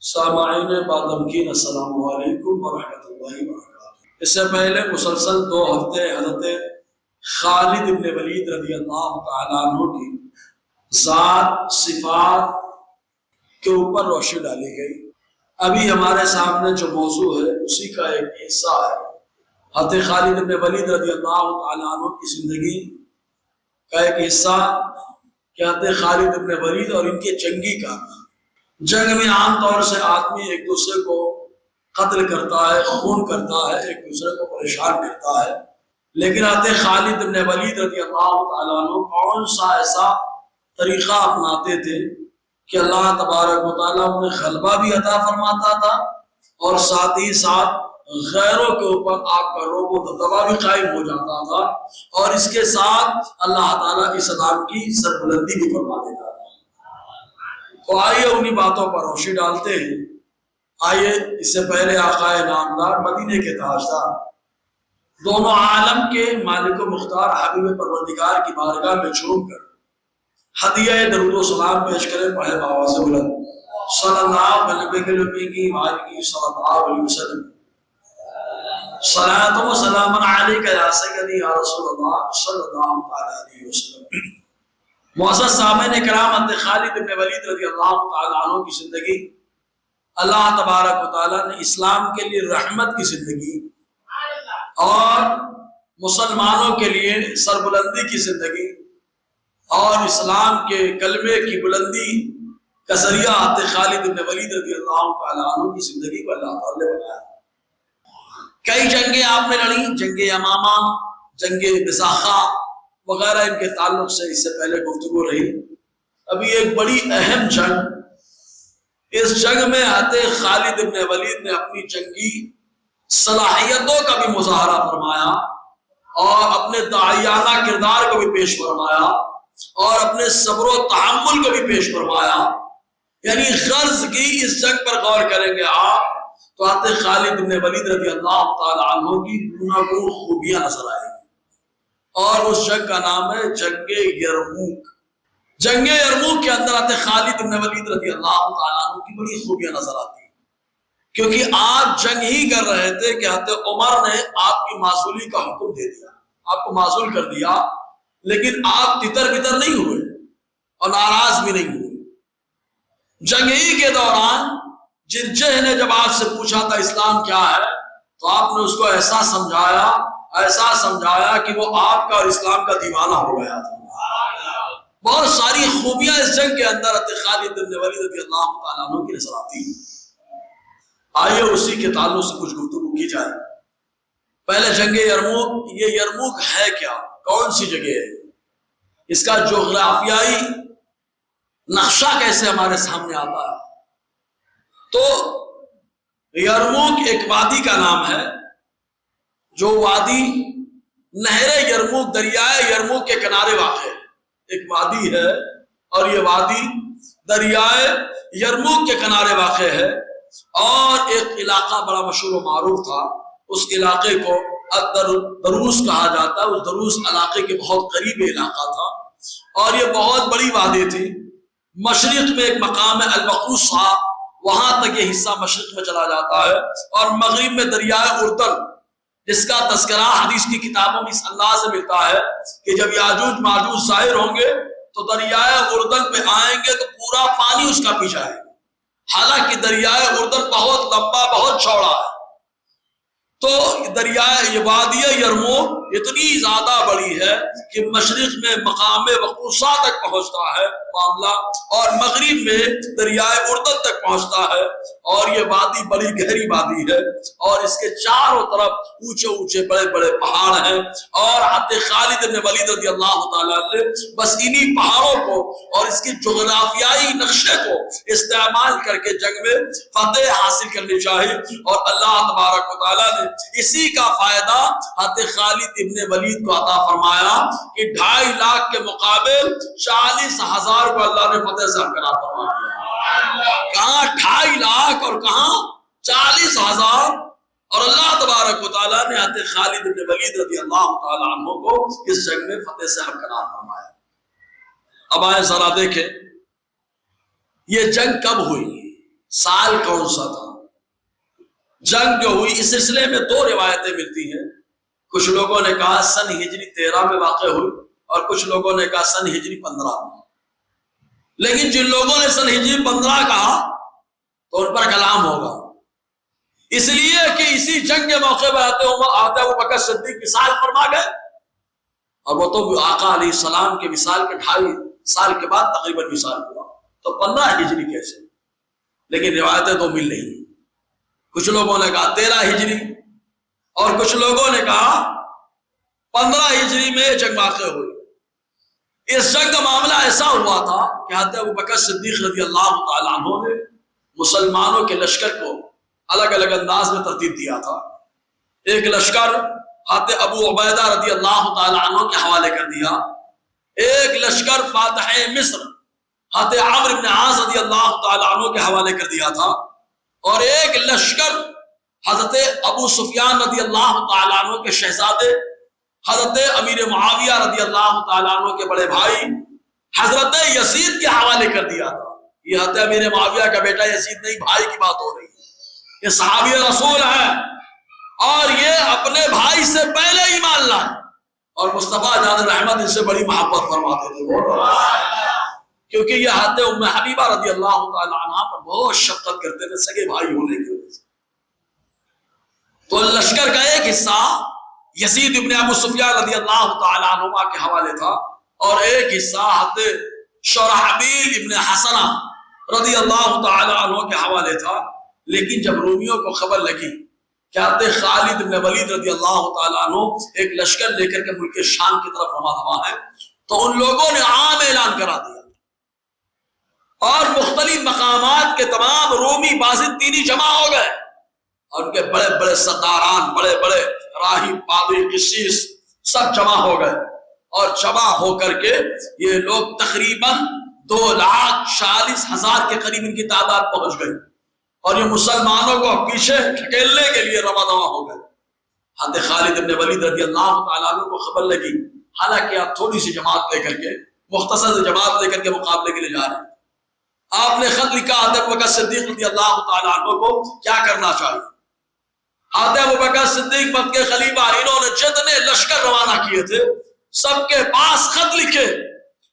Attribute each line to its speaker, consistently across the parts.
Speaker 1: سامعین بادمکین السلام علیکم ورحمۃ اللہ وبرکاتہ۔ اس سے پہلے مسلسل 2 ہفتے حضرت خالد ابن ولید رضی اللہ تعالیٰ عنہ کی ذات صفات کے اوپر روشنی ڈالی گئی۔ ابھی ہمارے سامنے جو موضوع ہے اسی کا ایک حصہ ہے۔ حضرت خالد ابن ولید رضی اللہ تعالیٰ عنہ کی زندگی کا ایک حصہ کہ حضرت خالد ابن ولید اور ان کے جنگی کارنامے۔ جنگ میں عام طور سے آدمی ایک دوسرے کو قتل کرتا ہے، خون کرتا ہے، ایک دوسرے کو پریشان کرتا ہے، لیکن حضرت خالد بن ولید رضی اللہ تعالیٰ عنہ کون سا ایسا طریقہ اپناتے تھے کہ اللہ تبارک و تعالیٰ انہیں غلبہ بھی عطا فرماتا تھا اور ساتھ ہی ساتھ غیروں کے اوپر آپ کا روب و دبدبا بھی قائم ہو جاتا تھا، اور اس کے ساتھ اللہ تعالیٰ کی صداقت کی سربلندی بھی فرما دیتا تھا۔ تو آئیے انہی باتوں پر روشنی ڈالتے ہیں۔ آئیے اس سے پہلے آقا نامدار مدینے کے تاجدار دونوں عالم کے مالک و مختار حبیب پروردگار کی بارگاہ میں جھوم کر ہدیہ درود و سلام پیش کریں، پڑھے بآواز بلند صلی اللہ علیہ وسلم صلاۃ و سلام علیک یا سیدی یا رسول اللہ صلی اللہ علیہ وسلم۔ معزز سامعین کرام، حضرت خالد بن ولید رضی اللہ تعالیٰ عنہ کی زندگی اللہ تبارک و تعالیٰ نے اسلام کے لیے رحمت کی زندگی اور مسلمانوں کے لیے سربلندی کی زندگی اور اسلام کے کلمے کی بلندی کا ذریعہ حضرت خالد بن ولید رضی اللہ تعالیٰ عنہ کی زندگی کو اللہ تعالیٰ نے بنایا۔ کئی جنگیں آپ نے لڑی، جنگ یمامہ، جنگ بزاخہ وغیرہ، ان کے تعلق سے اس سے پہلے گفتگو رہی۔ ابھی ایک بڑی اہم جنگ، اس جنگ میں حضرت خالد بن ولید نے اپنی جنگی صلاحیتوں کا بھی مظاہرہ فرمایا اور اپنے داعیانہ کردار کو بھی پیش فرمایا اور اپنے صبر و تحمل کو بھی پیش فرمایا۔ یعنی غرض کی اس جنگ پر غور کریں گے آپ تو حضرت خالد بن ولید رضی اللہ تعالی عنہ کی گوناگون خوبیاں نظر آئیں گی، اور اس جنگ کا نام ہے جنگ یرموک۔ جنگ یرموک کے اندر حضرت خالد بن ولید رضی اللہ تعالیٰ عنہ کی بڑی خوبیاں نظر آتی ہیں، کیونکہ آپ جنگ ہی کر رہے تھے کہ حضرت عمر نے آپ کی معزولی کا حکم دے دیا، آپ کو معزول کر دیا، لیکن آپ تتر بتر نہیں ہوئے اور ناراض بھی نہیں ہوئے۔ جنگ ہی کے دوران جرجہ نے جب آپ سے پوچھا تھا اسلام کیا ہے، تو آپ نے اس کو ایسا سمجھایا کہ وہ آپ کا اور اسلام کا دیوانہ ہو گیا تھا۔ بہت ساری خوبیاں اس جنگ کے اندر حضرت خالد بن ولید رضی اللہ تعالیٰ عنہ کی نظر آتی ہیں۔ آئیے اسی کے تعلق سے کچھ گفتگو کی جائے۔ پہلے جنگ یرموک، یہ یرموک ہے کیا، کون سی جگہ ہے، اس کا جغرافیائی نقشہ کیسے ہمارے سامنے آتا ہے؟ تو یرموک ایک وادی کا نام ہے، جو وادی نہر یرموک، دریائے یرموک کے کنارے واقع ہے۔ ایک وادی ہے اور یہ وادی دریائے یرموک کے کنارے واقع ہے، اور ایک علاقہ بڑا مشہور و معروف تھا، اس علاقے کو دروس کہا جاتا ہے۔ اس دروس علاقے کے بہت قریب علاقہ تھا، اور یہ بہت بڑی وادی تھی۔ مشرق میں ایک مقام ہے البقوصہ، وہاں تک یہ حصہ مشرق میں چلا جاتا ہے، اور مغرب میں دریائے اردن، جس کا تذکرہ حدیث کی کتابوں میں اس انداز سے ملتا ہے کہ جب یاجوج ماجوج ظاہر ہوں گے تو دریائے اردن پہ آئیں گے تو پورا پانی اس کا پی جائے گا۔ حالانکہ دریائے اردن بہت لمبا، بہت چوڑا ہے، تو دریائے یہ وادی یرموک اتنی زیادہ بڑی ہے کہ مشرق میں مقام وقوصہ تک پہنچتا ہے معاملہ، اور مغرب میں دریائے اردن تک پہنچتا ہے، اور یہ وادی بڑی گہری وادی ہے، اور اس کے چاروں طرف اونچے اونچے بڑے بڑے پہاڑ ہیں، اور حضرت خالد بن ولید رضی اللہ تعالیٰ نے بس انہی پہاڑوں کو اور اس کی جغرافیائی نقشے کو استعمال کر کے جنگ میں فتح حاصل کرنی چاہیے، اور اللہ تبارک و تعالیٰ نے اسی کا فائدہ حضرت خالد ابن ولید کو عطا فرمایا کہ 2.5 لاکھ کے مقابل 40,000 کو اللہ نے فتح سے ہمکنار فرمایا۔ کہاں 2.5 لاکھ اور کہاں 40,000، اور اللہ تبارک و تعالیٰ نے حضرت خالد ابن ولید رضی اللہ تعالیٰ عنہ کو اس جنگ میں فتح سے ہمکنار فرمایا۔ اب آئے ذرا دیکھیں یہ جنگ کب ہوئی، سال کون سا تھا؟ جنگ جو ہوئی اس سلسلے میں دو روایتیں ملتی ہیں. کچھ لوگوں نے کہا سن ہجری 13 میں واقع ہوئی اور کچھ لوگوں نے کہا سن ہجری 15 میں. لیکن جن لوگوں نے سن ہجری 15 کہا تو ان پر کلام ہوگا، اس لیے کہ اسی جنگ کے موقع پر آتے ابوبکر صدیق وصال فرما گئے، اور وہ تو آقا علیہ السلام کے وصال کے 2.5 سال کے بعد تقریباً وصال ہوا، تو 15 ہجری کیسے؟ لیکن روایتیں تو مل رہی ہیں. کچھ لوگوں نے کہا 13 ہجری اور کچھ لوگوں نے کہا 15 ہجری میں جنگ واقع ہوئی. اس جنگ کا معاملہ ایسا ہوا تھا کہ حضرت ابوبکر صدیق رضی اللہ تعالیٰ عنہ نے مسلمانوں کے لشکر کو الگ الگ انداز میں ترتیب دیا تھا. ایک لشکر حضرت ابو عبیدہ رضی اللہ تعالیٰ عنہ کے حوالے کر دیا، ایک لشکر فاتح مصر حضرت عمرو بن عاص رضی اللہ تعالیٰ عنہ کے حوالے کر دیا تھا، اور ایک لشکر حضرت ابو سفیان رضی اللہ تعالیٰ عنہ کے شہزادے حضرت امیر معاویہ رضی اللہ تعالیٰ عنہ کے بڑے بھائی حضرت یزید کے حوالے کر دیا تھا. یہ حضرت امیر معاویہ کا بیٹا یزید نہیں، بھائی کی بات ہو رہی ہے. یہ صحابی رسول ہے اور یہ اپنے بھائی سے پہلے ایمان لائے، اور مصطفیٰ جان رحمت ان سے بڑی محبت فرماتے تھے، کیونکہ یہ حضرت ام حبیبہ رضی اللہ تعالیٰ عنہ پر بہت شفقت کرتے تھے سگے بھائی ہونے کی وجہ سے. تو لشکر کا ایک حصہ یزید ابن ابو سفیان رضی اللہ تعالیٰ عنہ کے حوالے تھا، اور ایک حصہ حضرت شرحبیل ابن حسنہ رضی اللہ تعالیٰ عنہ کے حوالے تھا. لیکن جب رومیوں کو خبر لگی کہ حضرت خالد ابن ولید رضی اللہ تعالیٰ عنہ ایک لشکر لے کر کے ملک شام کی طرف روانہ ہے، تو ان لوگوں نے عام اعلان کرا دیا اور مختلف مقامات کے تمام رومی بازنطینی جمع ہو گئے، اور ان کے بڑے بڑے سرداران، بڑے بڑے راہب، پادری، قسیس سب جمع ہو گئے، اور جمع ہو کر کے یہ لوگ تقریباً 2,40,000 کے قریب ان کی تعداد پہنچ گئی، اور یہ مسلمانوں کو پیچھے ڈھکیلنے کے لیے رواں ہو گئے. حضرت خالد ابن ولید رضی اللہ تعالیٰ عنہ کو خبر لگی، حالانکہ آپ تھوڑی سی جماعت لے کر کے، مختصر جماعت لے کر کے مقابلے کے لیے جا رہے ہیں. آپ نے خط لکھا حضرت ابوبکر صدیق رضی اللہ تعالیٰ عنہ کو کیا کرنا چاہیے. حضرت ابوبکر صدیق مکہ کے خلیفہ، انہوں نے جتنے لشکر روانہ کیے تھے سب کے پاس خط لکھے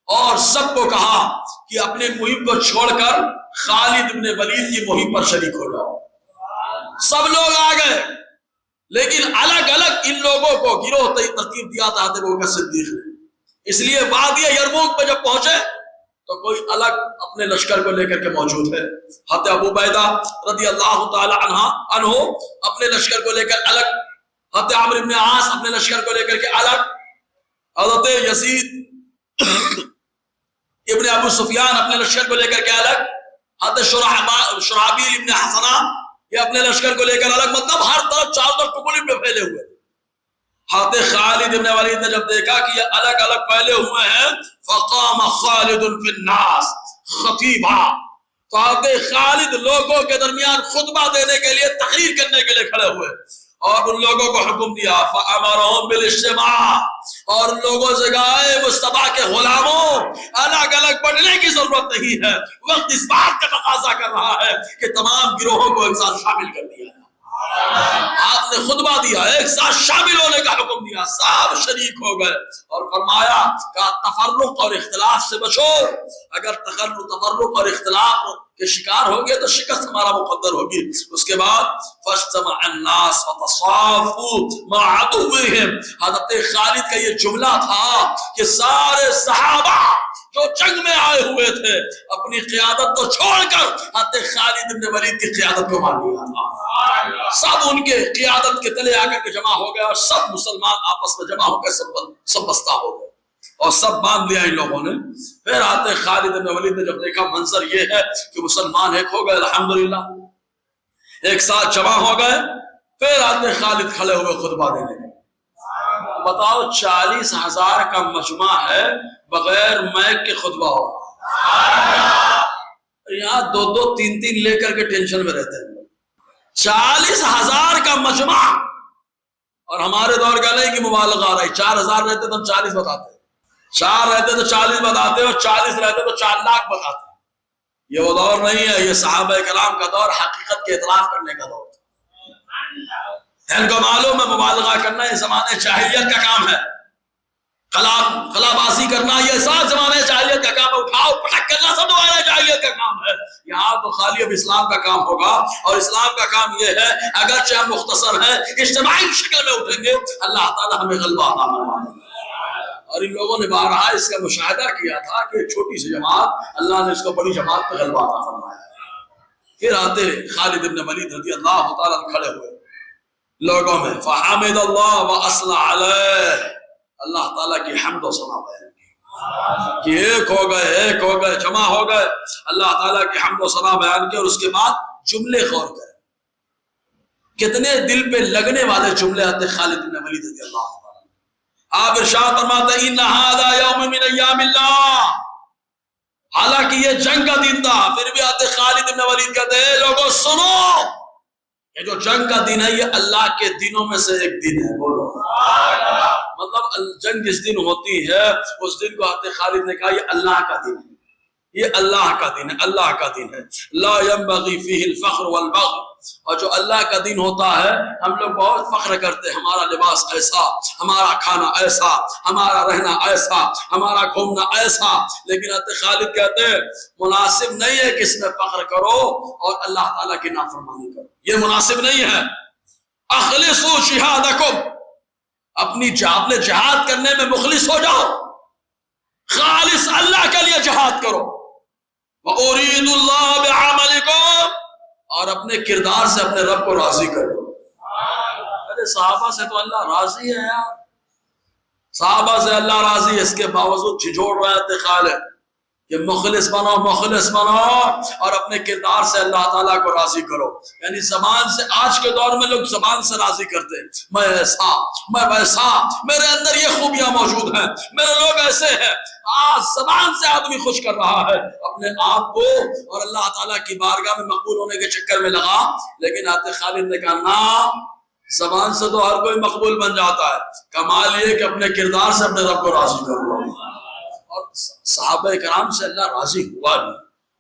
Speaker 1: اور سب کو کہا کہ اپنے مہم کو چھوڑ کر خالد ابن ولید کی مہم پر شریک ہو جاؤ. سب لوگ آ گئے، لیکن الگ الگ ان لوگوں کو گروہ ترتیب دیا تھا حضرت ابوبکر صدیق نے. اس لیے وادی یرموک پہ جب پہنچے تو کوئی الگ اپنے لشکر کو لے کر کے موجود ہے. حضرت ابو عبیدہ رضی اللہ تعالی عنہ اپنے لشکر کو لے کر الگ، حضرت عمرو بن عاص اپنے لشکر کو لے کر کے الگ، حضرت یزید ابن ابو سفیان اپنے لشکر کو لے کر کے الگ، حضرت شرحبیل ابن حسنہ یہ اپنے لشکر کو لے کر الگ. مطلب ہر طرف چاروں طرف ٹکڑے میں پھیلے ہوئے. حضرت خالد ابن ولید نے جب دیکھا کہ یہ الگ الگ پھیلے ہوئے ہیں، فقام خالد فی الناس خطیبا، تو حضرت خالد لوگوں کے درمیان خطبہ دینے کے لیے، تقریر کرنے کے لیے کھڑے ہوئے، اور ان لوگوں کو حکم دیا فامرهم بالاجتماع، اور ان لوگوں سے کہا اے مصطفیٰ کے غلاموں، الگ الگ بڑھنے کی ضرورت نہیں ہے، وقت اس بات کا تقاضا کر رہا ہے کہ تمام گروہوں کو ایک ساتھ شامل کر دیا ہے. آپ نے خطبہ دیا، ایک ساتھ شامل ہونے کا حکم دیا، سب شریک ہو گئے، اور فرمایا کہ تفرق اور اختلاف سے بچو، اگر تفرق اور اختلاف کے شکار ہوگے تو شکست ہمارا مقدر ہوگی. اس کے بعد فاجتمع الناس وتصافوا مع عدوهم، حضرت خالد کا یہ جملہ تھا کہ سارے صحابہ جو جنگ میں آئے ہوئے تھے اپنی قیادت کو چھوڑ کر حضرت خالد بن ولید کی قیادت کو مان لیا تھا. سب ان کے قیادت کے تلے آ کر کے جمع ہو گئے، اور سب مسلمان آپس میں جمع ہو کر سب بستہ ہو گئے، اور سب باندھ لیا ان لوگوں نے. پھر حضرت خالد بن ولید نے جب دیکھا منظر یہ ہے کہ مسلمان ایک ہو گئے، الحمدللہ ایک ساتھ جمع ہو گئے، پھر حضرت خالد کھڑے ہوئے خطبہ دینے. بتاؤ 40,000 کا مجمع ہے، بغیر مائک کے خطبہ ہو، یہاں 2-2 3-3 لے کر کے ٹینشن میں رہتے ہیں. 40,000 کا مجمع، اور ہمارے دور کا نہیں کہ مبالغہ آ رہی، 4,000 رہتے تو 40 بتاتے، 4 رہتے تو 40 بتاتے، اور 40 رہتے تو 4 لاکھ بتاتے. یہ وہ دور نہیں ہے، یہ صحابہ کرام کا دور حقیقت کے اعتراف کرنے کا دور. ان کو معلوم ہے مبالغہ کرنا یہ زمانے جاہلیت کا کام ہے، خلا بازی کرنا یہ سب زمانے جاہلیت کا کام ہے، اٹھاؤ پٹک کرنا سب زمانے جاہلیت کا کام ہے. یہاں تو خالی اب اسلام کا کام ہوگا، اور اسلام کا کام یہ ہے اگرچہ ہم مختصر ہیں اجتماعی شکل میں اٹھیں گے اللہ تعالی ہمیں غلبہ عطا فرمائے. اور ان لوگوں نے بارہا اس کا مشاہدہ کیا تھا کہ ایک چھوٹی سی جماعت اللہ نے اس کو بڑی جماعت پہ غلبہ عطا فرمایا. پھر آتے خالد بن ولید رضی اللہ تعالیٰ کھڑے ہوئے لوگوں میں، فحمد اللہ واثنى علیہ، اللہ تعالیٰ کی حمد و ثنا بیان کی کہ ایک ہو گئے جمع ہو گئے، اللہ تعالیٰ کی حمد و ثنا بیان کی. اور اس کے بعد جملے غور کریں، کتنے دل پہ لگنے والے جملے آتے خالد بن ولید رضی اللہ تعالیٰ. آپ ارشاد فرماتے ہیں ان ھذا یوم من ایام اللہ، حالانکہ یہ جنگ کا دن تھا، پھر بھی آتے خالد بن ولید کہتے ہیں لوگوں سنو، یہ جو جنگ کا دن ہے یہ اللہ کے دنوں میں سے ایک دن ہے. بولو مطلب جنگ جس دن ہوتی ہے اس دن کو آتے خالد نے کہا یہ اللہ کا دن ہے، یہ اللہ کا دن ہے، اللہ کا دن ہے. لا ينبغي فيه الفخر والبغي، اور جو اللہ کا دن ہوتا ہے ہم لوگ بہت فخر کرتے ہیں، ہمارا لباس ایسا، ہمارا کھانا ایسا، ہمارا رہنا ایسا، ہمارا گھومنا ایسا. لیکن آتے خالد کہتے ہیں مناسب نہیں ہے کہ اس میں فخر کرو اور اللہ تعالیٰ کی نافرمانی کرو، یہ مناسب نہیں ہے. اخلصوا شہادکم، اپنے جہاد کرنے میں مخلص ہو جاؤ، خالص اللہ کے لیے جہاد کرو. وَأُرِيدُ اللَّهَ بِعَمَلِكُمْ، اور اپنے کردار سے اپنے رب کو راضی کرو. ارے صحابہ سے تو اللہ راضی ہے یار، صحابہ سے اللہ راضی ہے، اس کے باوجود جھجھوڑ رہے تھے خالد کہ مخلص بنو اور اپنے کردار سے اللہ تعالیٰ کو راضی کرو. یعنی زبان سے، آج کے دور میں لوگ زبان سے راضی کرتے ہیں، میں ایسا میں ویسا، میرے اندر یہ خوبیاں موجود ہیں، میرے لوگ ایسے ہیں. آج زبان سے آدمی خوش کر رہا ہے اپنے آپ کو اور اللہ تعالیٰ کی بارگاہ میں مقبول ہونے کے چکر میں لگا. لیکن آتے خالد نے کہا نا، زبان سے تو ہر کوئی مقبول بن جاتا ہے، کمال یہ کہ اپنے کردار سے اپنے رب کو راضی کر لو. اور صحابہ کرام سے اللہ راضی ہوا بھی،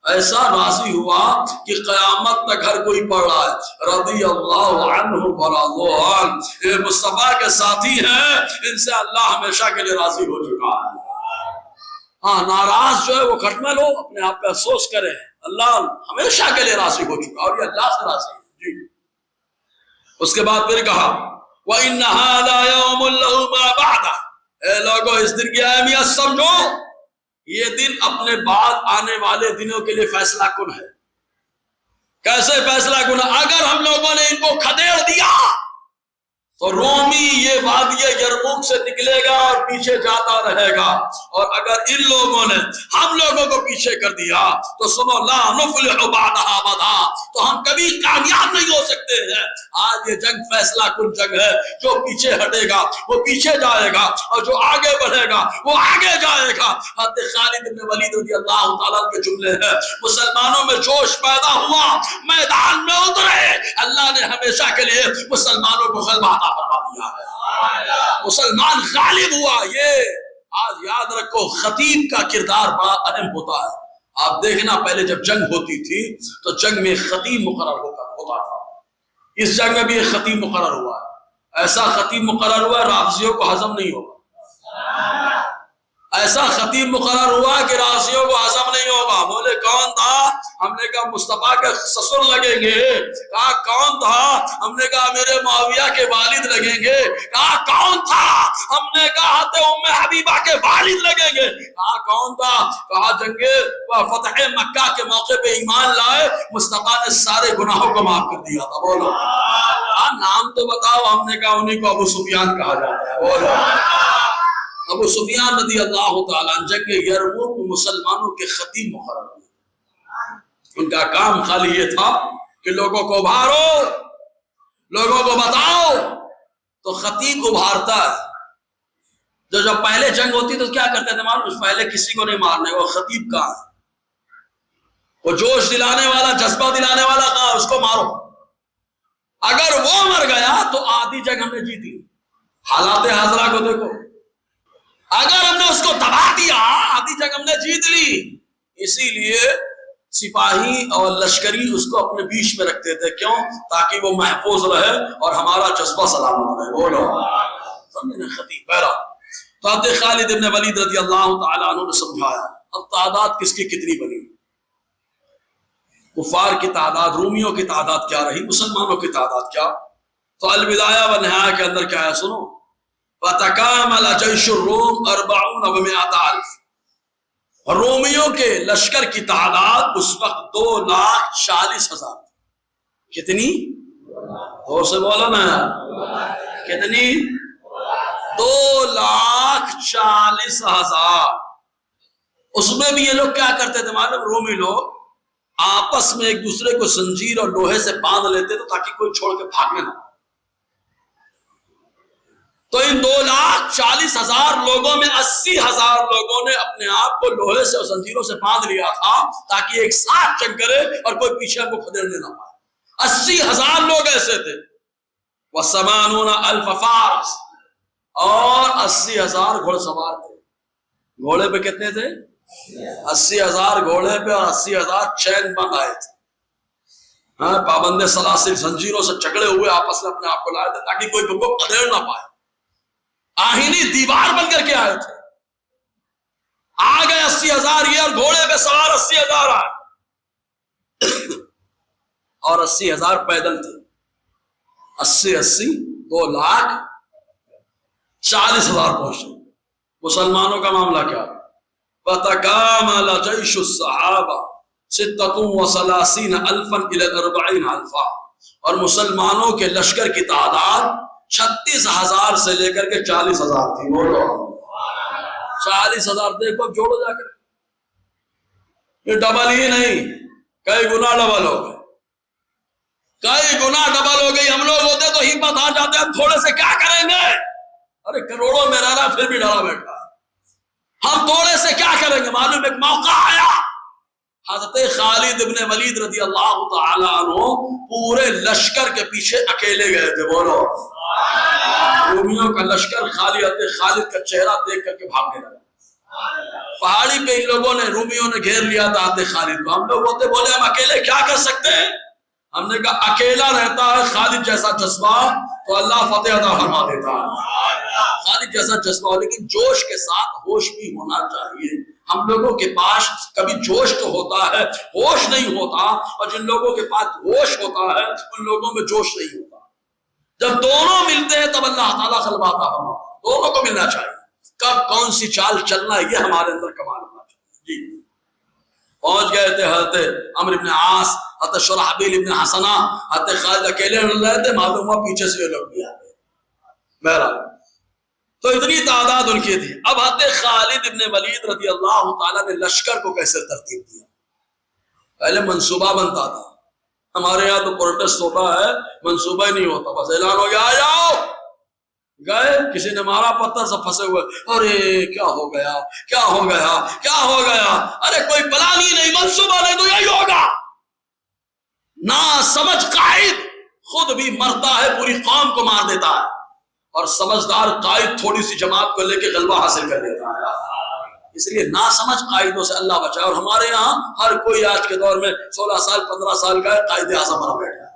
Speaker 1: ایسا راضی ہوا کہ قیامت تک ہر کوئی پڑھ رہا ہے رضی اللہ عنہ ورضوا عنہ، یہ مصطفیٰ کے ساتھی ہیں، ان سے اللہ ہمیشہ کے لیے راضی ہو چکا ہے. ہاں ناراض جو ہے وہ کھٹ میں لو، اپنے آپ پہ افسوس کرے، اللہ ہمیشہ کے لیے راضی ہو چکا اور یہ اللہ سے راضی ہے. جی اس کے بعد پھر کہا وَإِنَّ هَذَا يَوْمٌ لَهُ مَا بَعْدَهُ، اے لوگوں اس دن کی اہمیت سمجھو، یہ دن اپنے بعد آنے والے دنوں کے لیے فیصلہ کن ہے. کیسے فیصلہ کن ہے؟ اگر ہم لوگوں نے ان کو کھدیڑ دیا تو رومی یہ وادی یرموک سے نکلے گا اور پیچھے جاتا رہے گا، اور اگر ان لوگوں نے ہم لوگوں کو پیچھے کر دیا تو سنو لا نفلح بعدها ابدا، تو ہم کبھی کامیاب نہیں ہو سکتے ہیں. آج یہ جنگ فیصلہ کن جنگ ہے، جو پیچھے ہٹے گا وہ پیچھے جائے گا اور جو آگے بڑھے گا وہ آگے جائے گا. حضرت خالد بن ولید رضی اللہ تعالیٰ کے جملے ہیں، مسلمانوں میں جوش پیدا ہوا، میدان میں اترے، اللہ نے ہمیشہ کے لیے مسلمانوں کو غلبہ عطا فرما دیا ہے، مسلمان غالب ہوا. یہ آج یاد رکھو، خطیب کا کردار بڑا اہم ہوتا ہے. آپ دیکھنا پہلے جب جنگ ہوتی تھی تو جنگ میں خطیب مقرر ہوتا تھا. اس جنگ میں بھی ایک خطیب مقرر ہوا ہے، ایسا خطیب مقرر ہوا ہے رافضیوں کو ہضم نہیں ہوگا. ایسا خطیب مقرر ہوا کہ رافضیوں کو ہضم نہیں ہوگا. بولے کون تھا؟ ہم نے کہا مصطفیٰ کے سسر لگیں گے. کہا کون تھا؟ ہم نے کہا میرے معاویہ کے والد لگیں گے. کہا کون تھا؟ ہم نے کہا ام حبیبہ کے والد لگیں گے. کہا کون تھا؟ کہا جنگ فتح مکہ کے موقع پہ ایمان لائے، مصطفیٰ نے سارے گناہوں کو معاف کر دیا تھا. بولو نام تو بتاؤ. ہم نے کہا انہیں کو ابو سفیان کہا جاتا ہے. بولو ابو سفیان رضی اللہ تعالیٰ عنہ جنگ یرموک میں مسلمانوں کے خطیب مقرر ہوئے. ان کا کام خالی یہ تھا کہ لوگوں کو ابھارو، لوگوں کو بتاؤ. تو خطیب ابھارتا ہے. جب پہلے جنگ ہوتی تو کیا کرتے تھے معلوم؟ پہلے کسی کو نہیں مارنے، وہ خطیب کہاں ہے، وہ جوش دلانے والا، جذبہ دلانے والا کہاں ہے، اس کو مارو. اگر وہ مر گیا تو آدھی جنگ ہم نے جیتی. حالات حاضرہ کو دیکھو، اگر ہم نے اس کو دبا دیا آدھی جنگ ہم نے جیت لی. اسی لیے سپاہی اور لشکری اس کو اپنے بیچ میں رکھتے تھے. کیوں؟ تاکہ وہ محفوظ رہے اور ہمارا جذبہ سلامت رہے. بولو سمجھے خطیب پہلا. تو حضرت خالد ابن ولید رضی اللہ تعالیٰ عنہ نے سمجھایا. اب تعداد کس کی کتنی بنی؟ کفار کی تعداد، رومیوں کی تعداد کیا رہی، مسلمانوں کی تعداد کیا؟ تو البدایہ والنہایہ کے اندر کیا ہے سنو. فَتَكَامَلَ جَيْشُ الرُّومِ 40 و100 أَلْف. رومیوں کے لشکر کی تعداد اس وقت 2,40,000. کتنی؟ دو سے بولو نا. کتنی؟ 2,40,000. اس میں بھی یہ لوگ کیا کرتے تھے معلوم؟ رومی لوگ آپس میں ایک دوسرے کو زنجیر اور لوہے سے باندھ لیتے تھے تاکہ کوئی چھوڑ کے بھاگنے نہ. تو ان 2,40,000 لوگوں میں 80,000 لوگوں نے اپنے آپ کو لوہے سے اور زنجیروں سے باندھ لیا تھا تاکہ ایک ساتھ جنگ کرے اور کوئی پیچھے کو کھدیڑنے نہ پائے. 80,000 لوگ ایسے تھے. وَثَمَانُونَ أَلْفَ فَارِسٍ. اور 80,000 گھوڑ سوار تھے. گھوڑے پہ کتنے تھے؟ 80,000 گھوڑے پہ اور 80,000 چین بند آئے تھے. ہاں، پابند سلاسل زنجیروں سے جکڑے ہوئے آپس میں اپنے آپ کو لائے تھے تاکہ کوئی کو کھدیڑ نہ پائے. آہینی دیوار بن کر کے آئے تھے. آ گئے 80,000 یہ، اور گھوڑے پہ سوار 80,000 آئے اور 80,000 پیدل تھے. 80 2,40,000 پہنچے. مسلمانوں کا معاملہ کیا؟ فَتَكَامَلَ جَيْشُ الصَّحَابَةِ 36 أَلْفًا إِلَى 40 أَلْفًا. اور مسلمانوں کے لشکر کی تعداد 36,000 سے لے کر کے 40,000 تھی. بولو 40,000. دیکھو جوڑو جا کر، یہ ڈبل ہی نہیں، کئی گنا ڈبل ہو گئے. کئی گنا ڈبل ہو گئی. ہم لوگ ہوتے تو ہمت آ جاتے ہیں تھوڑے سے کیا کریں گے. ارے کروڑوں میں رہنا پھر بھی ڈرا بیٹھا. ہم تھوڑے سے کیا کریں گے. معلوم ایک موقع آیا، حضرت خالد ابن ولید رضی اللہ تعالی عنہ پورے لشکر کے پیچھے اکیلے گئے تھے. بولو رومیوں کا لشکر خالی. حضرت خالد کا چہرہ دیکھ کر کے بھاگنے لگا. پہاڑی پہ ان لوگوں نے، رومیوں نے گھیر لیا تھا حضرت خالد کو. ہم لوگ ہوتے بولے ہم اکیلے کیا کر سکتے ہیں. ہم نے کہا اکیلا رہتا ہے خالد جیسا جذبہ تو اللہ فتح عطا فرما دیتا ہے. خالد جیسا جذبہ، لیکن جوش کے ساتھ ہوش بھی ہونا چاہیے. ہم لوگوں کے پاس کبھی جوش تو ہوتا ہے، ہوش نہیں ہوتا. اور جن لوگوں کے پاس ہوش ہوتا ہے ان لوگوں میں جوش نہیں ہوتا. جب دونوں ملتے ہیں تب اللہ تعالیٰ غلبہ عطا فرماتا ہے. دونوں کو ملنا چاہیے. کب کون سی چال چلنا ہے یہ ہمارے اندر کمال ہونا چاہیے. جی پہنچ گئے تھے حضرت عمرو بن عاص، حضرت شرحبیل ابن حسنہ، حضرت خالد اکیلے رہ رہے تھے. معلوم ہوا پیچھے سے یہ لوگ بھی آ گئے. بہرحال تو اتنی تعداد ان کی تھی. اب حضرت خالد ابن ولید رضی اللہ تعالیٰ نے لشکر کو کیسے ترتیب دیا؟ پہلے منصوبہ بنتا تھا. ہمارے یہاں تو پروٹیسٹ ہوتا ہے، منصوبہ ہی نہیں ہوتا. بس اعلان ہو گیا آ جاؤ. گئے، کسی نے مارا پتھر سے پھنسے ہوئے. ارے کیا ہو گیا، کیا ہو گیا، کیا ہو گیا. ارے کوئی پلان ہی نہیں، منصوبہ نہیں تو یہی ہوگا. نہ سمجھ قائد خود بھی مرتا ہے، پوری قوم کو مار دیتا ہے. اور سمجھدار قائد تھوڑی سی جماعت کو لے کے غلبہ حاصل کر لیتا ہے. اس لیے نہ سمجھ قائدوں سے اللہ بچائے. اور ہمارے یہاں ہر کوئی آج کے دور میں 16 سال 15 سال کا ہے، قائد اعظم بنا بیٹھا ہے.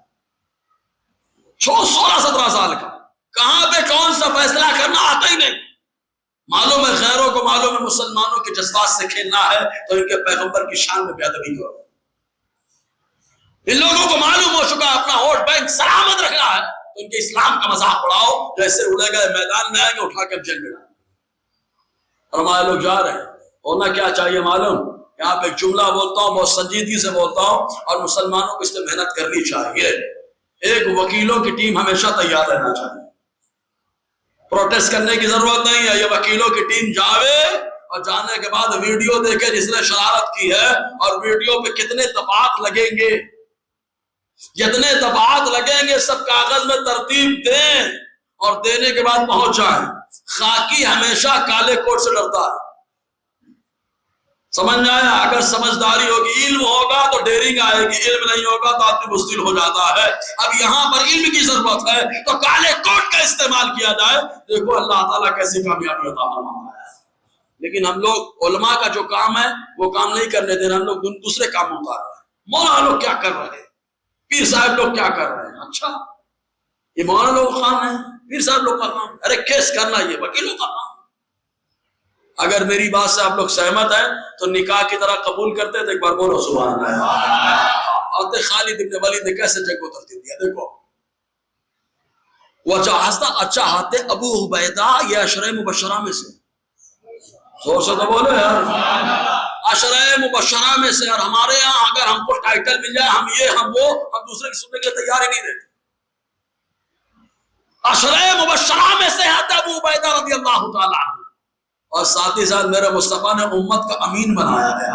Speaker 1: 16 17 سال کا، کہاں پہ کون سا فیصلہ کرنا آتا ہی نہیں. معلوم ہے غیروں کو معلوم ہے مسلمانوں کے جذبات سے کھیلنا ہے تو ان کے پیغمبر کی شان میں بے ادبی ہو. ان لوگوں کو معلوم ہو چکا ہے اپنا ووٹ بینک سلامت رکھنا ہے تو ان کے اسلام کا مذاق اڑاؤ. جیسے اڑے گئے میدان میں آئیں گے اٹھا کر جیل میں ڈالیں. اور ہمارے لوگ جا رہے ہیں. ہونا کیا چاہیے معلوم؟ یہاں پہ ایک جملہ بولتا ہوں، بہت سنجیدگی سے بولتا ہوں، اور مسلمانوں کو اس میں محنت کرنی چاہیے. ایک وکیلوں کی ٹیم ہمیشہ تیار رہنا چاہیے. پروٹیسٹ کرنے کی ضرورت نہیں ہے. یہ وکیلوں کی ٹیم جاوے اور جانے کے بعد ویڈیو دیکھے جس نے شرارت کی ہے اور ویڈیو پہ کتنے دفعات لگیں گے، جتنے دفعات لگیں گے سب کاغذ میں ترتیب دیں اور دینے کے بعد پہنچ جائیں. خاکی ہمیشہ کالے کوٹ سے ڈرتا ہے. سمجھ آیا؟ اگر سمجھداری ہوگی، علم ہوگا تو ڈیرنگ آئے گی، علم نہیں ہوگا تو آدمی بزدل ہو جاتا ہے. اب یہاں پر علم کی ضرورت ہے تو کالے کوٹ کا استعمال کیا جائے. دیکھو اللہ تعالیٰ کیسی کامیابی عطا فرماتا ہے. لیکن ہم لوگ علماء کا جو کام ہے وہ کام نہیں کرنے دے رہے، ہم لوگ دوسرے کاموں کر رہے ہیں۔ مولانا لوگ کیا کر رہے ہیں، پیر صاحب لوگ کیا کر رہے ہیں؟ اچھا یہ مولانا لوگ کا کام ہے، پیر صاحب لوگ کا کام ہے، ارے کیس کرنا یہ وکیلوں کا کام ہے۔ اگر میری بات سے آپ لوگ سہمت ہیں تو نکاح کی طرح قبول کرتے تو ایک بار بولو سبحان اللہ۔ اور خالد ابن ولید نے کیسے جنگ کو ترتیب دیا، دیکھو وہ اچھا ہاتھ ابو عبیدہ یہ عشرہ مبشرہ میں سے، زور سے تو بولو یار، عشرہ مبشرہ میں سے، اور ہمارے یہاں اگر ہم کو ٹائٹل مل جائے ہم یہ ہم وہ، ہم دوسرے کی سننے کے تیار ہی نہیں رہتے۔ عشرہ مبشرہ میں سے ہے ابو عبیدہ رضی اللہ تعالیٰ عنہ، اور ساتھ ہی ساتھ میرے مصطفیٰ نے امت کا امین بنایا ہے۔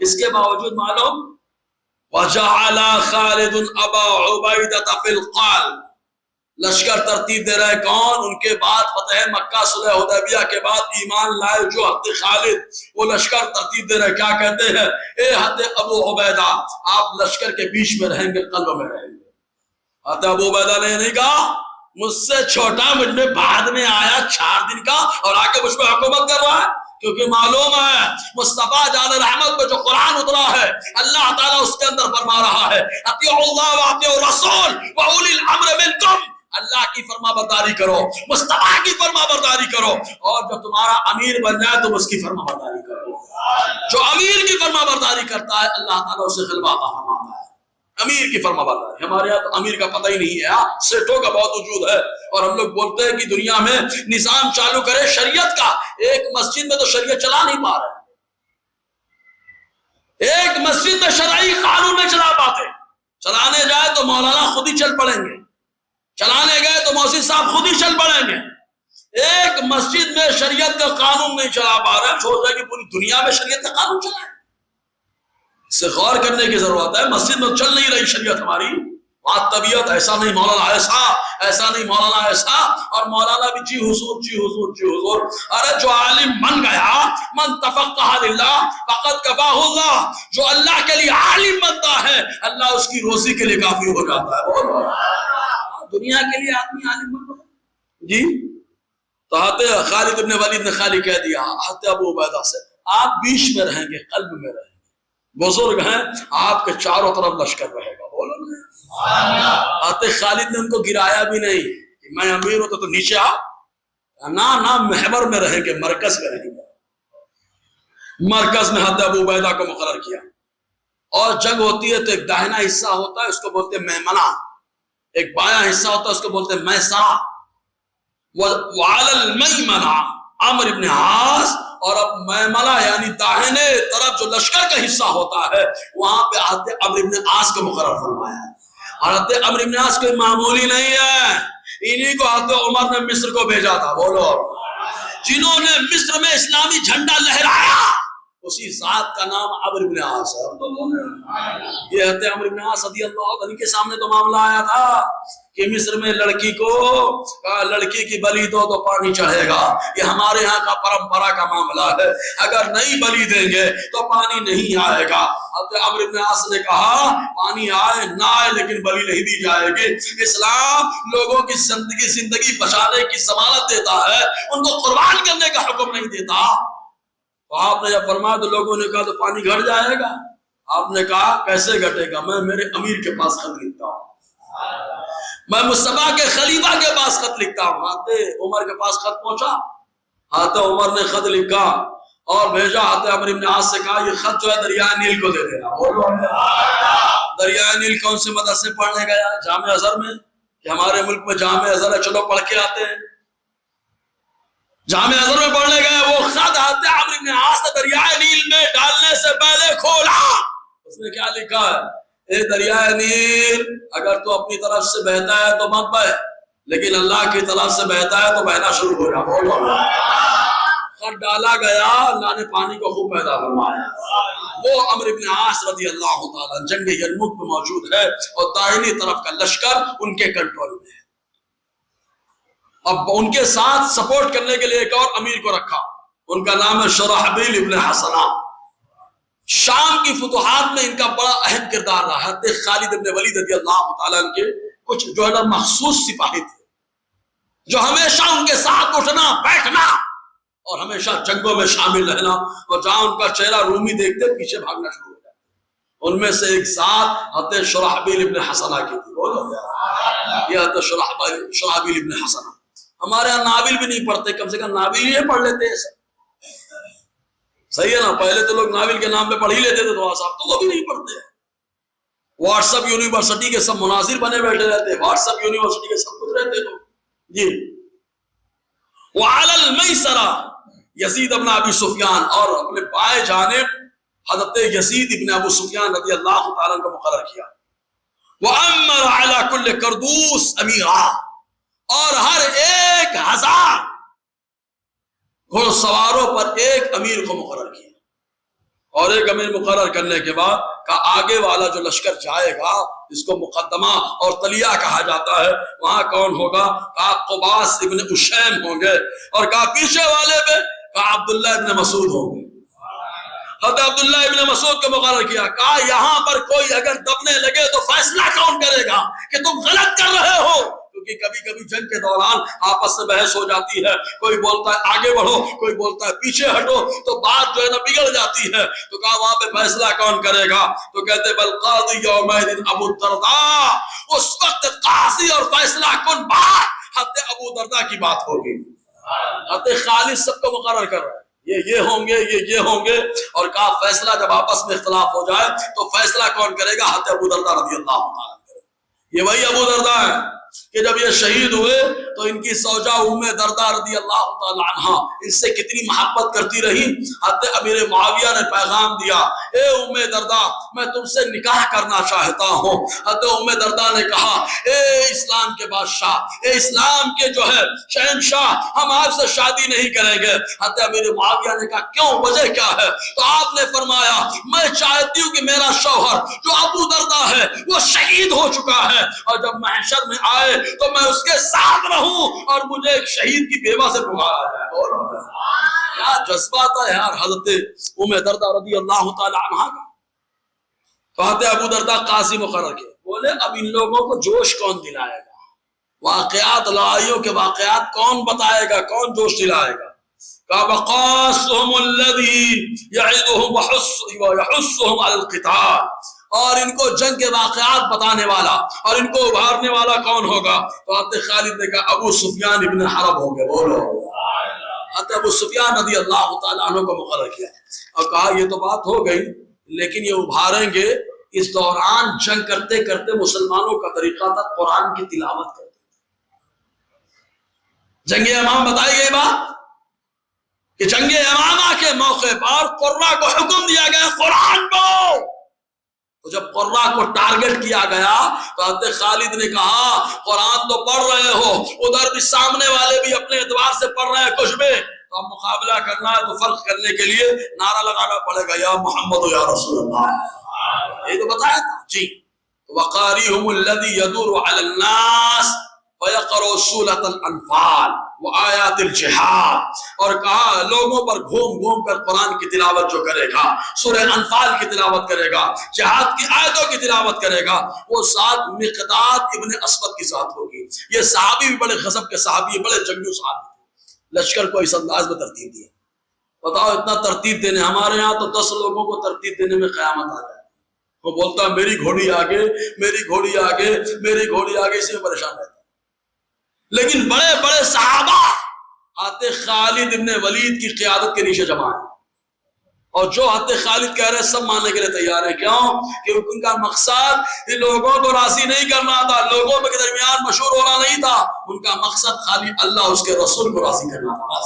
Speaker 1: اس کے باوجود معلوم وَجَعَلَ خَالِدٌ أَبَا عُبَيْدَةَ فِي الْقَالِ، لشکر ترتیب دے رہے کون؟ ان کے بعد فتح مکہ صلح حدیبیہ کے بعد ایمان لائے جو حضرت خالد، وہ لشکر ترتیب دے رہے، کیا کہتے ہیں؟ اے حضرت ابو عبیدہ آپ لشکر کے بیچ میں رہیں گے، قلب میں رہیں گے۔ حضرت ابو عبیدہ نے نہیں کہا مجھ سے چھوٹا مجھ میں بعد میں آیا 4 دن کا اور آ کے مجھ پہ حکومت کر رہا ہے، کیونکہ معلوم ہے مصطفیٰ جان رحمت پہ جو قرآن اترا ہے اللہ تعالیٰ اس کے اندر فرما رہا ہے اطیعوا اللہ واطیعوا الرسول واولی الامر منکم، اللہ کی فرما برداری کرو، مصطفیٰ کی فرما برداری کرو، اور جو تمہارا امیر بن جائے تم اس کی فرما برداری کرو۔ جو امیر کی فرما برداری کرتا ہے اللہ تعالیٰ اسے غلبہ عطا فرماتا ہے، امیر کی فرما برداری۔ ہمارے یہاں تو امیر کا پتہ ہی نہیں ہے، سیٹوں کا بہت وجود ہے، اور ہم لوگ بولتے ہیں کہ دنیا میں نظام چالو کرے شریعت کا، ایک مسجد میں تو شریعت چلا نہیں پا رہے، ایک مسجد میں شرعی قانون نہیں چلا پاتے، چلانے جائے تو مولانا خود ہی چل پڑیں گے، چلانے گئے تو مؤذن صاحب خود ہی چل پڑیں گے۔ ایک مسجد میں شریعت کا قانون نہیں چلا پا رہے، سوچ رہے کہ پوری دنیا میں شریعت کا قانون چلائے، اس سے غور کرنے کی ضرورت ہے۔ مسجد میں چل نہیں رہی شریعت ہماری، وہاں طبیعت ایسا نہیں مولانا ایسا نہیں مولانا ایسا، اور مولانا بھی جی حضور جی حضور جی حضور۔ ارے جو عالم بن گیا من تفقہ للہ فقد کفاہ اللہ، جو اللہ کے لیے عالم بنتا ہے اللہ اس کی روزی کے لیے کافی ہو جاتا ہے۔ دنیا کے لیے آدمی عالم بن رہا ہے جی، تو حضرت خالد ابن ولید نے خالی کہہ دیا حضرت ابو عبیدہ سے آپ بیچ میں رہیں گے، قلب میں رہیں گے، بزرگ ہیں آپ کے چاروں طرف لشکر رہے گا، بولو نا۔ حضرت خالد نے ان کو گرایا بھی نہیں کہ میں امیر ہوں تو نیچے آ، نہ محور میں رہیں گے، مرکز میں رہیں گے۔ مرکز میں حضرت ابو عبیدہ کو مقرر کیا، اور جنگ ہوتی ہے تو ایک داہنا حصہ ہوتا ہے اس کو بولتے ہیں میمنہ، ایک بایاں حصہ ہوتا ہے اس کو بولتے ہیں میسرہ۔ وعلی المیمنہ عمرو بن عاص، اور اب میمنہ یعنی داہنے طرف جو لشکر کا حصہ ہوتا ہے وہاں پہ حضرت عمرو بن عاص کو مقرر فرمایا ہے۔ حضرت عمرو بن عاص کوئی معمولی نہیں ہے، انہی کو حضرت عمر نے مصر کو بھیجا تھا، بولو، جنہوں نے مصر میں اسلامی جھنڈا لہرایا اسی ذات کا نام عمرو بن عاص ہے۔ یہ حضرت عمرو بن عاص رضی اللہ عنہ کے سامنے تو معاملہ آیا تھا کہ مصر میں لڑکی کی بلی دو تو پانی چڑھے گا، یہ ہمارے یہاں کا پرمپرا کا معاملہ ہے، اگر نہیں بلی دیں گے تو پانی نہیں آئے گا۔ حضرت عمرو بن عاص نے کہا پانی آئے نہ آئے لیکن بلی نہیں دی جائے گی۔ اسلام لوگوں کی زندگی بچانے کی ضمانت دیتا ہے، ان کو قربان کرنے کا حکم نہیں دیتا۔ تو آپ نے جب فرمایا تو لوگوں نے کہا تو پانی گھٹ جائے گا، آپ نے کہا کیسے گھٹے گا، میں میرے امیر کے پاس خط لکھتا ہوں، میں مصطفیٰ کے خلیفہ کے پاس خط لکھتا ہوں۔ حضرت عمر کے پاس خط پہنچا، حضرت عمر نے خط لکھا اور بھیجا، حضرت عمرو بن عاص سے کہا یہ خط جو ہے دریائے نیل کو دے دینا۔ دریائے نیل کون سے مدرسے پڑھنے گیا؟ جامع ازہر میں، کہ ہمارے ملک میں جامع ازہر ہے چلو پڑھ کے آتے ہیں، جامع ازہر میں پڑھنے گئے، وہ خط حضرت عمرو بن عاص نے دریائے نیل میں ڈالنے سے پہلے کھولا، اس میں کیا لکھا ہے؟ اے دریائے نیل اگر تو اپنی طرف سے بہتا ہے تو مت بہ، لیکن اللہ کی طرف سے بہتا ہے تو بہنا شروع ہو جا۔ خط ڈالا گیا، اللہ نے پانی کو خوب پیدا فرمایا۔ وہ عمرو بن عاص رضی اللہ تعالیٰ جنگ یرموک میں موجود ہے اور داہنی طرف کا لشکر ان کے کنٹرول میں ہے۔ اب ان کے ساتھ سپورٹ کرنے کے لیے ایک اور امیر کو رکھا، ان کا نام ہے شرحبیل ابن حسنہ۔ شام کی فتوحات میں ان کا بڑا اہم کردار رہا۔ حضرت خالد ابن ولید رضی اللہ تعالیٰ عنہ کے کچھ جو ہے نا مخصوص سپاہی تھے جو ہمیشہ ان کے ساتھ اٹھنا بیٹھنا، اور ہمیشہ جنگوں میں شامل رہنا، اور جہاں ان کا چہرہ رومی دیکھتے پیچھے بھاگنا شروع ہو جاتے۔ ان میں سے ایک ذات حضرت شرحبیل ابن حسنہ کی تھی، بولو یہ حضرت شرحبیل ابن حسنہ۔ ہمارے یہاں ناول بھی نہیں پڑھتے، کم سے کم ناول یہ پڑھ لیتے ہیں سب، صحیح ہے نا؟ پہلے تو لوگ ناول کے نام پہ پڑھ ہی لیتے تھے، تو صاحب تو وہ بھی نہیں پڑھتے ہیں۔ واٹس ایپ یونیورسٹی کے سب مناظر بنے بیٹھے رہتے، واٹس ایپ یونیورسٹی کے سب کچھ رہتے لوگ جی۔ وعلی المیسرہ یزید ابن ابی سفیان، اور اپنے بائیں جانب حضرت یزید ابن ابو سفیان رضی اللہ تعالیٰ کو مقرر کیا۔ وَأَمَّرَ عَلَى كُلِّ قَرْدُوس أَمِيرًا، اور ہر 1000 گھوڑ سواروں پر ایک امیر کو مقرر کیا، اور ایک امیر مقرر کرنے کے بعد کہ آگے والا جو لشکر جائے گا جس کو مقدمہ اور تلیہ کہا جاتا ہے، وہاں کون ہوگا؟ کہا قباس ابن اشیم ہوں گے، اور کہا پیچھے والے پہ کہا عبداللہ ابن مسعود ہوں گے۔ حضرت عبداللہ ابن مسعود کو مقرر کیا، کہا یہاں پر کوئی اگر دبنے لگے تو فیصلہ کون کرے گا کہ تم غلط کر رہے ہو؟ کیونکہ کبھی کبھی جنگ کے دوران آپس سے بحث ہو جاتی ہے، کوئی بولتا ہے آگے بڑھو، کوئی بولتا ہے پیچھے ہٹو، تو بات جو ہے نا بگڑ جاتی ہے۔ تو کہا وہاں پہ فیصلہ کون کرے گا؟ تو کہتے بالقاضی یومئذ ابو الدرداء، اس وقت قاضی اور فیصلہ کن بات حضرت ابو درداء کی بات ہوگی۔ حضرت خالد سب کو مقرر کر رہا ہے، یہ ہوں گے، یہ ہوں گے، اور کہا فیصلہ جب آپس میں اختلاف ہو جائے تو فیصلہ کون کرے گا؟ حضرت ابو درداء رضی اللہ عنہ کرے۔ یہ وہی ابو درداء ہے کہ جب یہ شہید ہوئے تو ان کی زوجہ ام درداء رضی اللہ تعالی عنہ ان سے کتنی محبت کرتی رہی۔ حضرت امیر معاویہ نے پیغام دیا، اے ام درداء میں تم سے نکاح کرنا چاہتا ہوں۔ حضرت ام درداء نے کہا، اے اسلام کے بادشاہ، اے اسلام کے جو ہے شہنشاہ، ہم آپ سے شادی نہیں کریں گے۔ حضرت امیر معاویہ نے کہا کیوں، وجہ کیا ہے؟ تو آپ نے فرمایا میں چاہتی ہوں کہ میرا شوہر جو ابو درداء ہے وہ شہید ہو چکا ہے، اور جب محشر میں آئے تو میں اس کے ساتھ رہوں اور مجھے ایک شہید کی بیوہ سے پکارا جائے۔ کیا جذبہ تھا یار حضرت ام درداء رضی اللہ تعالی عنہ کا۔ تو حضرت ابو درداء قاضی مقرر کیے، بولے اب ان لوگوں کو جوش کون دلائے گا؟ واقعات، لڑائیوں کے واقعات کون بتائے گا، کون جوش دلائے گا؟ کہا وقاسهم الذي يعظهم ويحثهم على القتال، اور ان کو جنگ کے واقعات بتانے والا اور ان کو ابھارنے والا کون ہوگا؟ تو حضرت خالد نے کہا ابو سفیان ابن حرب ہوں گے۔ بولو حضرت ابو سفیان رضی اللہ تعالیٰ عنہ کو مقرر کیا، اور کہا یہ تو بات ہو گئی، لیکن یہ ابھاریں گے اس دوران جنگ کرتے کرتے مسلمانوں کا طریقہ تھا قرآن کی تلاوت کرتے۔ جنگ امام بتائی گئی بات کہ جنگ امامہ کے موقع پر قرآ کو حکم دیا گیا قرآن پڑھو۔ تو جب قرآ کو ٹارگٹ کیا گیا تو حضرت خالد نے کہا قرآن تو پڑھ رہے ہو، ادھر بھی سامنے والے بھی اپنے اعتبار سے پڑھ رہے ہیں کچھ بھی، تو اب مقابلہ کرنا ہے تو فرق کرنے کے لیے نعرہ لگانا پڑے گا، یا محمد یا رسول اللہ۔ یہ تو بتایا تھا جی۔ وقاریہم الذی یدور علی الناس فیقرؤ سورۃ الانفال وآیات الجہاد، اور کہا لوگوں پر گھوم گھوم کر قرآن کی تلاوت جو کرے گا، سورہ انفال کی تلاوت کرے گا، جہاد کی آیتوں کی تلاوت کرے گا، وہ ساتھ مقداد ابن اسود کی ساتھ ہوگی۔ یہ صحابی بھی بڑے غضب کے صحابی، بڑے جنگجو صحابی تھے، لشکر کو اس انداز میں ترتیب دیا۔ بتاؤ اتنا ترتیب دینے، ہمارے یہاں تو 10 لوگوں کو ترتیب دینے میں قیامت آ جائے، وہ بولتا میری گھوڑی آگے، میری گھوڑی آگے، میری گھوڑی آگے، اسی میں پریشان رہتا۔ لیکن بڑے بڑے صحابہ حضرت خالد ابن ولید کی قیادت کے نیچے جمع ہیں، اور جو حضرت خالد کہہ رہے ہیں سب ماننے کے لیے تیار ہیں۔ کیوں؟ کہ ان کا مقصد لوگوں کو راضی نہیں کرنا تھا، لوگوں کے درمیان مشہور ہونا نہیں تھا، ان کا مقصد خالی اللہ اس کے رسول کو راضی کرنا تھا۔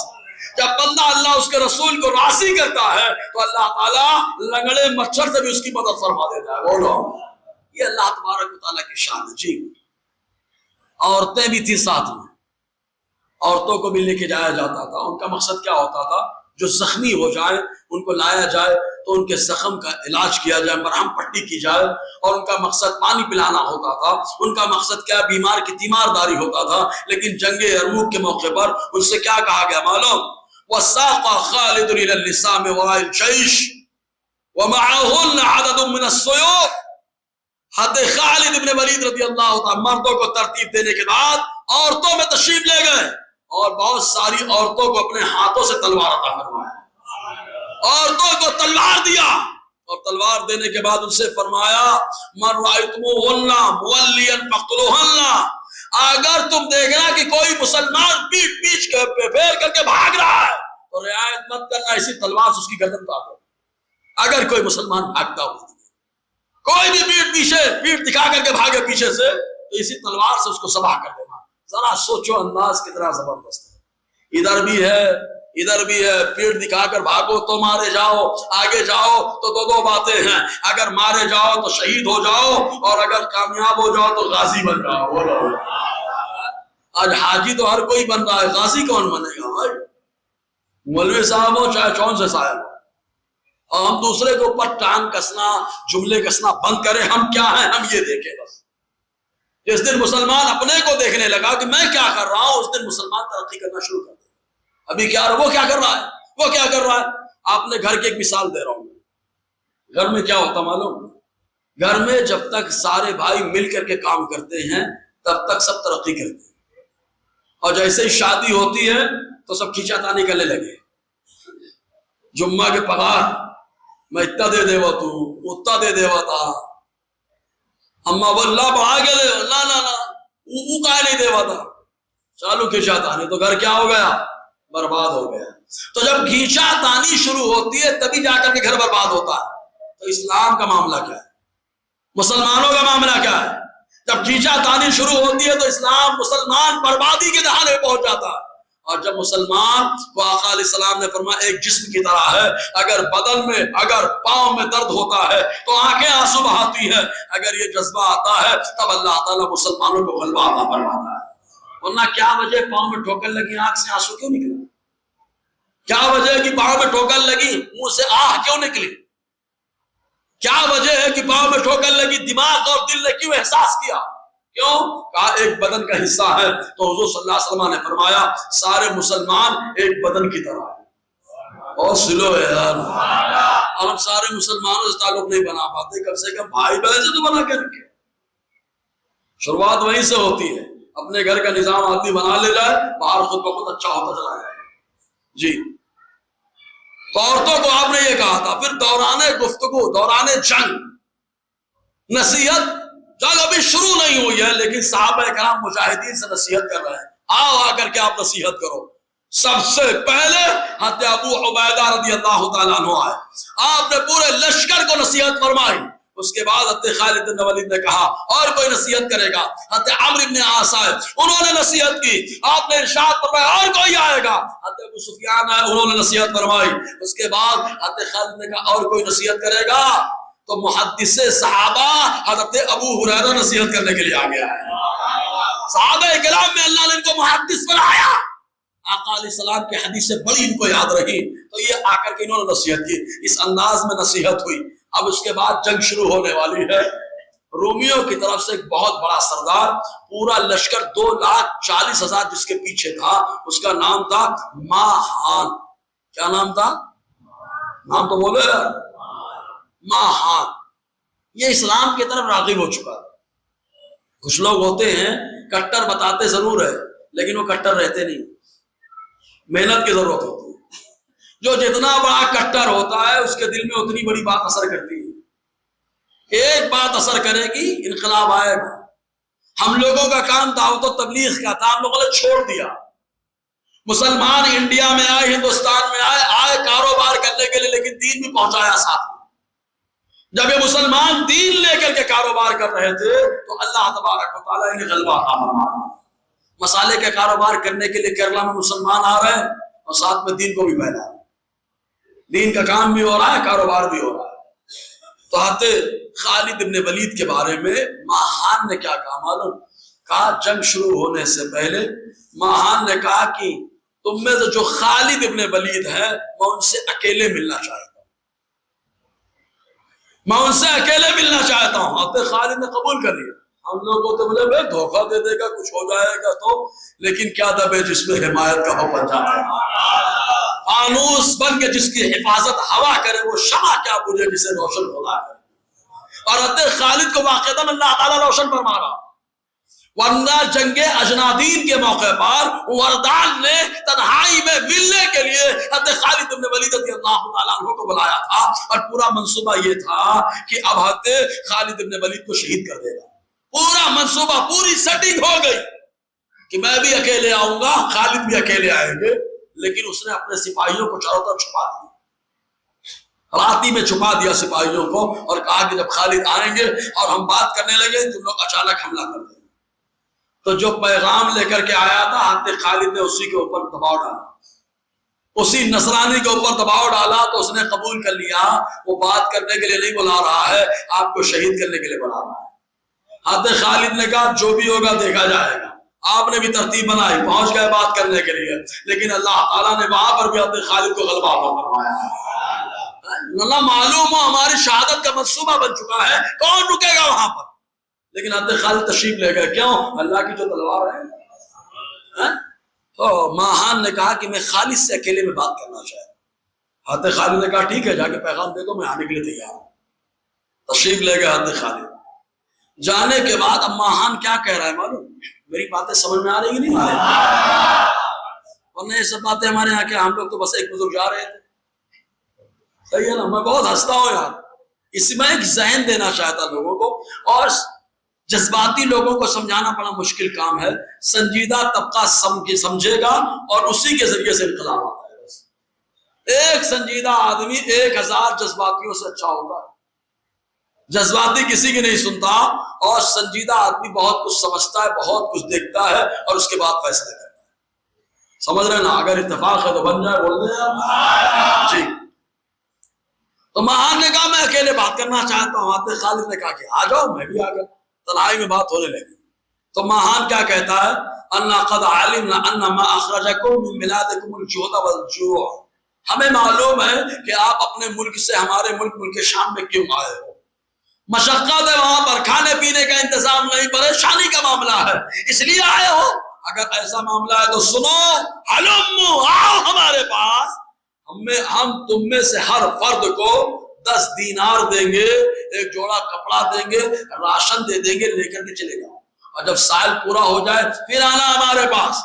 Speaker 1: جب بندہ اللہ اس کے رسول کو راضی کرتا ہے تو اللہ تعالیٰ لنگڑے مچھر سے بھی اس کی مدد فرما دیتا ہے۔ بولو یہ اللہ تبارک و تعالیٰ کی شان ہے جی۔ عورتیں بھی تھی ساتھ میں، عورتوں کو بھی لے کے جایا جاتا تھا۔ ان کا مقصد کیا ہوتا تھا؟ جو زخمی ہو جائے ان کو لایا جائے تو ان کے زخم کا علاج کیا جائے، مرہم پٹی کی جائے، اور ان کا مقصد پانی پلانا ہوتا تھا۔ ان کا مقصد کیا؟ بیمار کی تیمارداری ہوتا تھا۔ لیکن جنگ یرموک کے موقع پر ان سے کیا کہا گیا معلوم؟ وَسَاقَ خَالِدٌ إِلَى اللِّسَامِ وَرَاءِ الْجَيْشِ وَمَعَهُنَّ عَدَدٌ مِّنَ السُّيُوفِ۔ حضرت خالد ابن ولید رضی اللہ عنہ مردوں کو ترتیب دینے کے بعد عورتوں میں تشریف لے گئے، اور بہت ساری عورتوں کو اپنے ہاتھوں سے تلوار عطا فرمایا، عورتوں کو تلوار دیا، اور تلوار دینے کے بعد ان سے فرمایا من رأیتموہن مولیا فاقتلوہن، اگر تم دیکھنا کہ کوئی مسلمان پیٹ پیچھ کے پھیر کر کے بھاگ رہا ہے تو رعایت مت کرنا، اسی تلوار سے اس کی گردن کاٹ دو۔ اگر کوئی مسلمان بھاگتا ہو، کوئی بھی پیٹ دکھا کر کے بھاگے پیچھے سے، تو اسی تلوار سے اس کو ذبح کر دینا۔ ذرا سوچو انداز کتنا زبردست ہے، ادھر بھی ہے، پیٹ دکھا کر بھاگو تو مارے جاؤ، آگے جاؤ تو دو باتیں ہیں، اگر مارے جاؤ تو شہید ہو جاؤ، اور اگر کامیاب ہو جاؤ تو غازی بن جاؤ۔ آج حاجی تو ہر کوئی بن رہا ہے، غازی کون بنے گا بھائی؟ مولوی صاحب ہو چاہے کون سے صاحب ہو، اور ہم دوسرے کے اوپر ٹانگ کسنا، جملے کسنا بند کریں، ہم کیا ہیں ہم یہ دیکھیں بس۔ جس دن مسلمان اپنے کو دیکھنے لگا کہ میں کیا کر رہا ہوں، اس دن مسلمان ترقی کرنا شروع کر دے۔ ابھی وہ کیا کر رہا ہے، آپ نے گھر کی ایک مثال دے رہا ہوں۔ گھر میں کیا ہوتا معلوم؟ گھر میں جب تک سارے بھائی مل کر کے کام کرتے ہیں تب تک سب ترقی کرتے ہیں، اور جیسے ہی شادی ہوتی ہے تو سب کھینچا تانی کرنے لگے۔ جمعہ کے پگار میں اتنا دے دیوا تو اتنا دے دیوا تھا، اما واللہ بڑھا کے دے، نا وہ کا نہیں دیوا تھا، چالو کھینچا تانی، تو گھر کیا ہو گیا؟ برباد ہو گیا۔ تو جب کھینچا تانی شروع ہوتی ہے تبھی جا کر کے گھر برباد ہوتا ہے۔ تو اسلام کا معاملہ کیا ہے، مسلمانوں کا معاملہ کیا ہے؟ جب کھینچا تانی شروع ہوتی ہے تو اسلام مسلمان بربادی کے دہانے پہنچ جاتا ہے۔ اور جب مسلمان کو آقا علیہ السلام نے فرمایا ایک جسم کی طرح ہے، اگر بدن میں، اگر پاؤں میں درد ہوتا ہے تو آنکھیں آنسو بہاتی ہیں، اگر یہ جذبہ آتا ہے تب اللہ تعالیٰ مسلمانوں کو غلبہ عطا فرماتا ہے۔ ورنہ کیا وجہ پاؤں میں ٹھوکر لگی آنکھ سے آنسو کیوں نکلا؟ کیا وجہ ہے کہ پاؤں میں ٹھوکر لگی منہ سے آہ کیوں نکلی؟ کیا وجہ ہے کہ پاؤں میں ٹھوکر لگی دماغ اور دل نے کیوں احساس کیا؟ کیوں؟ کہا ایک بدن کا حصہ ہے، تو حضور صلی اللہ علیہ وسلم نے فرمایا سارے مسلمان ایک بدن کی طرح ہیں۔ اور سلو ہے یار، اور ہم سارے مسلمانوں سے تعلق نہیں بنا پاتے، کم سے کم بھائی بہن سے تو بنا کے رکھے۔ شروعات وہیں سے ہوتی ہے، اپنے گھر کا نظام آدمی بنا لے جائے، باہر خود بخود اچھا ہوتا چلا جائے۔ جی تو عورتوں کو آپ نے یہ کہا تھا۔ پھر دوران گفتگو، دوران جنگ نصیحت، جنگ ابھی شروع نہیں ہوئی ہے لیکن صحابہ کرام مجاہدین سے نصیحت کر رہے ہیں، آ کر کے آپ نصیحت کرو۔ سب سے پہلے حضرت ابو عبیدہ رضی اللہ تعالیٰ عنہ آئے، آپ نے پورے لشکر کو نصیحت فرمائی۔ اس کے بعد حضرت خالد بن ولید نے کہا اور کوئی نصیحت کرے گا، حضرت عمرو بن عاص آئے، انہوں نے نصیحت کی، آپ نے ارشاد فرمایا اور کوئی آئے گا، حضرت ابو سفیان آئے، انہوں نے نصیحت فرمائی۔ اس کے بعد حضرت خالد نے کہا اور کوئی نصیحت کرے گا، تو محدث صحابہ حضرت ابو ہریرہ نصیحت کرنے کے لیے آ گیا ہے۔ صحابہ کرام میں اللہ نے ان کو محدث بنایا، آقا علیہ السلام کی حدیث سے بڑی ان کو یاد رہی، تو یہ آ کر کے انہوں نے نصیحت کی، اس انداز میں نصیحت ہوئی۔ اب اس کے بعد جنگ شروع ہونے والی ہے۔ رومیوں کی طرف سے ایک بہت بڑا سردار، پورا لشکر 2,40,000 جس کے پیچھے تھا، اس کا نام تھا ماہان۔ کیا نام تھا؟ نام تو بولے یار، ماہان۔ یہ اسلام کی طرف راغب ہو چکا ہے۔ کچھ لوگ ہوتے ہیں کٹر بتاتے ضرور ہے لیکن وہ کٹر رہتے نہیں، محنت کی ضرورت ہوتی ہے۔ جو جتنا بڑا کٹر ہوتا ہے اس کے دل میں اتنی بڑی بات اثر کرتی ہے۔ ایک بات اثر کرے گی، انقلاب آئے گا۔ ہم لوگوں کا کام دعوت و تبلیغ کا تھا، ہم لوگوں نے چھوڑ دیا۔ مسلمان انڈیا میں آئے، ہندوستان میں آئے کاروبار کرنے کے لیے، لیکن دین بھی پہنچایا ساتھ میں۔ جب یہ مسلمان دین لے کر کے کاروبار کر رہے تھے تو اللہ تبارک و تعالیٰ انہیں غلبہ عطا فرمایا۔ مسالے کا کاروبار کرنے کے لیے کیرلا میں مسلمان آ رہے ہیں اور ساتھ میں دین کو بھی پھیلا رہے ہیں، دین کا کام بھی ہو رہا ہے، کاروبار بھی ہو رہا ہے۔ تو حضرت خالد بن ولید کے بارے میں ماہان نے کیا کہا معلوم؟ کہا جنگ شروع ہونے سے پہلے ماہان نے کہا کہ تم میں سے جو خالد بن ولید ہے میں ان سے اکیلے ملنا چاہتا ہوں، میں ان سے اکیلے ملنا چاہتا ہوں۔ حضرت خالد نے قبول کر لیا۔ ہم لوگ کو تو بولے بھائی دھوکہ دے دے گا، کچھ ہو جائے گا تو، لیکن کیا دبے جس میں حمایت کا ہو بن جاتا ہے، فانوس بن کے جس کی حفاظت ہوا کرے وہ شمع کیا بجھے جسے روشن خدا کرے۔ اور حضرت خالد کو واقعتاً اللہ تعالیٰ روشن فرما رہا۔ ورنہ جنگ اجنادین کے موقع پر وردان نے تنہائی میں ملنے کے لیے حضرت خالد بن ولید رضی اللہ تعالیٰ عنہ کو بلایا تھا، اور پورا منصوبہ یہ تھا کہ اب حضرت خالد بن ولید کو شہید کر دے گا۔ پورا منصوبہ، پوری سیٹنگ ہو گئی کہ میں بھی اکیلے آؤں گا، خالد بھی اکیلے آئیں گے، لیکن اس نے اپنے سپاہیوں کو چاروں طرف چھپا دیا، راتی میں چھپا دیا سپاہیوں کو، اور کہا کہ جب خالد آئیں گے اور ہم بات کرنے لگے تم لوگ اچانک حملہ کر دیں گے۔ تو جو پیغام لے کر کے آیا تھا حضرت خالد نے اسی کے اوپر دباؤ ڈالا، اسی نصرانی کے اوپر دباؤ ڈالا، تو اس نے قبول کر لیا وہ بات کرنے کے لیے نہیں بلا رہا ہے، آپ کو شہید کرنے کے لیے بلا رہا ہے۔ حضرت خالد نے کہا جو بھی ہوگا دیکھا جائے گا۔ آپ نے بھی ترتیب بنائی، پہنچ گئے بات کرنے کے لیے، لیکن اللہ تعالیٰ نے وہاں پر بھی حضرت خالد کو غلبہ عطا فرمایا۔ اللہ معلوم ہو ہماری شہادت کا منصوبہ بن چکا ہے، کون رکے گا وہاں پر؟ لیکن حضرت خالد تشریف لے گئے، کیوں؟ اللہ کی جو تلوار ہے۔ تو ماہان نے کہا کہ میں خالد سے اکیلے میں بات کرنا چاہتا۔ حضرت خالد نے کہا ٹھیک ہے، جا کے پیغام دے دو، میں آنے کے لیے تیار ہوں۔ تشریف لے گئے حضرت خالد۔ جانے کے بعد اب ماہان کیا کہہ رہا ہے معلوم؟ میری باتیں سمجھ میں آ رہی کہ نہیں آ رہی؟ ورنہ یہ سب باتیں ہمارے یہاں کیا، ہم لوگ تو بس ایک بزرگ جا رہے تھے، صحیح ہے نا؟ میں بہت ہنستا ہوں یار، اس میں ایک ذہن دینا چاہتا لوگوں کو، اور جذباتی لوگوں کو سمجھانا بڑا مشکل کام ہے۔ سنجیدہ طبقہ سمجھے گا اور اسی کے ذریعے سے انقلاب آتا ہے۔ بس ایک سنجیدہ آدمی 1000 جذباتیوں سے اچھا ہوتا ہے۔ جذباتی کسی کی نہیں سنتا، اور سنجیدہ آدمی بہت کچھ سمجھتا ہے، بہت کچھ دیکھتا ہے، اور اس کے بعد فیصلے کرتا ہے۔ سمجھ رہے نا؟ اگر اتفاق ہے تو بن جائے، بول دیں آپ جی۔ تو ماہان نے کہا میں اکیلے بات کرنا چاہتا ہوں۔ حضرت خالد نے کہا کہ آ جاؤ، میں بھی آ گیا۔ تنہائی میں بات ہونے لگی، تو ماہان کیا کہتا ہے؟ انا قد علمنا ان ما اخرجکم من بلادکم الجوع والجوع، ہمیں معلوم ہے کہ آپ اپنے ملک سے ہمارے ملک شام میں کیوں آئے ہو۔ مشقت ہے وہاں پر، کھانے پینے کا انتظام نہیں، پریشانی کا معاملہ ہے، اس لیے آئے ہو۔ اگر ایسا معاملہ ہے تو سنو، ہلمو، آؤ ہمارے پاس، ہم تم میں سے ہر فرد کو 10 دینار دیں گے، ایک جوڑا کپڑا دیں گے، راشن دے دیں گے، لے کر کے چلے جاؤ، اور جب سائل پورا ہو جائے پھر آنا ہمارے پاس۔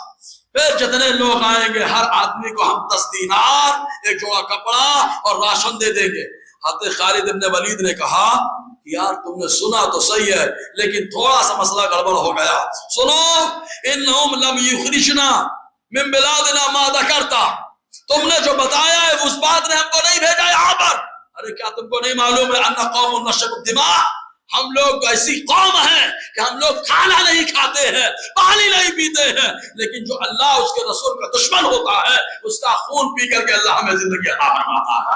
Speaker 1: پھر جتنے لوگ آئیں گے ہر آدمی کو ہم 10 دینار، ایک جوڑا کپڑا اور راشن دے دیں گے۔ حضرت خالد بن ولید نے کہا یار تم نے سنا تو صحیح ہے، لیکن تھوڑا سا مسئلہ گڑبڑ ہو گیا۔ سنو، انہم لم یخرجنا من بلادنا ما ذکرتا، تم نے جو بتایا ہے اس بات نے ہم کو نہیں بھیجا یہاں پر۔ ارے کیا تم کو نہیں معلوم ہے ان قوم نشب الدماء، ہم لوگ ایسی قوم ہیں کہ ہم لوگ کھانا نہیں کھاتے ہیں، پانی نہیں پیتے ہیں، لیکن جو اللہ اس کے رسول کا دشمن ہوتا ہے اس کا خون پی کر کے اللہ ہمیں زندگی عطا فرماتا ہے۔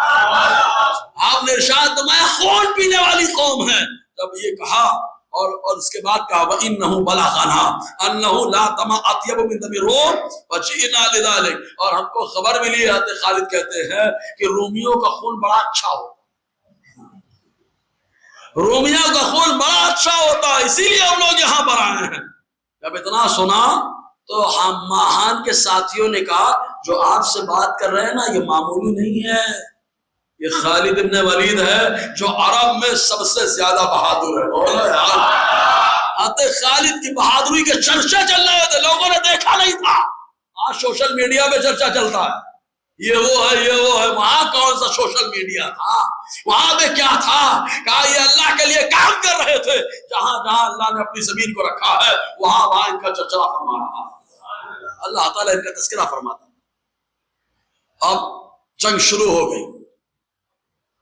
Speaker 1: آپ نے ارشاد فرمایا خون پینے والی قوم ہے۔ جب یہ کہا اور اس کے بعد کہا وَإِنَّهُ بَلَغَنَا أَنَّهُ لَا طَمَعَ أَطْيَبُ مِن دَمِ الرُّومِ وَجِئْنَا لِذَلِكَ، اور ہم کو خبر ملی، حضرت خالد کہتے ہیں کہ رومیوں کا خون بڑا اچھا ہوتا ہے، رومیوں کا خون بڑا اچھا ہوتا ہے، اسی لیے ہم لوگ یہاں پر آئے ہیں۔ جب اتنا سنا تو ہم ماہان کے ساتھیوں نے کہا جو آپ سے بات کر رہے ہیں نا یہ معمولی نہیں ہے، یہ خالد بن ولید ہے جو عرب میں سب سے زیادہ بہادر ہے۔ حضرت خالد کی بہادری کے چرچے چل رہے تھے، لوگوں نے دیکھا نہیں تھا، آج سوشل میڈیا پہ چرچا چلتا ہے، یہ وہ ہے یہ وہ ہے۔ وہاں کون سا سوشل میڈیا تھا؟ وہاں پہ کیا تھا؟ کہا یہ اللہ کے لیے کام کر رہے تھے، جہاں جہاں اللہ نے اپنی زمین کو رکھا ہے وہاں ان کا چرچا فرما رہا، اللہ تعالیٰ ان کا تذکرہ فرماتا۔ اب جنگ شروع ہو گئی،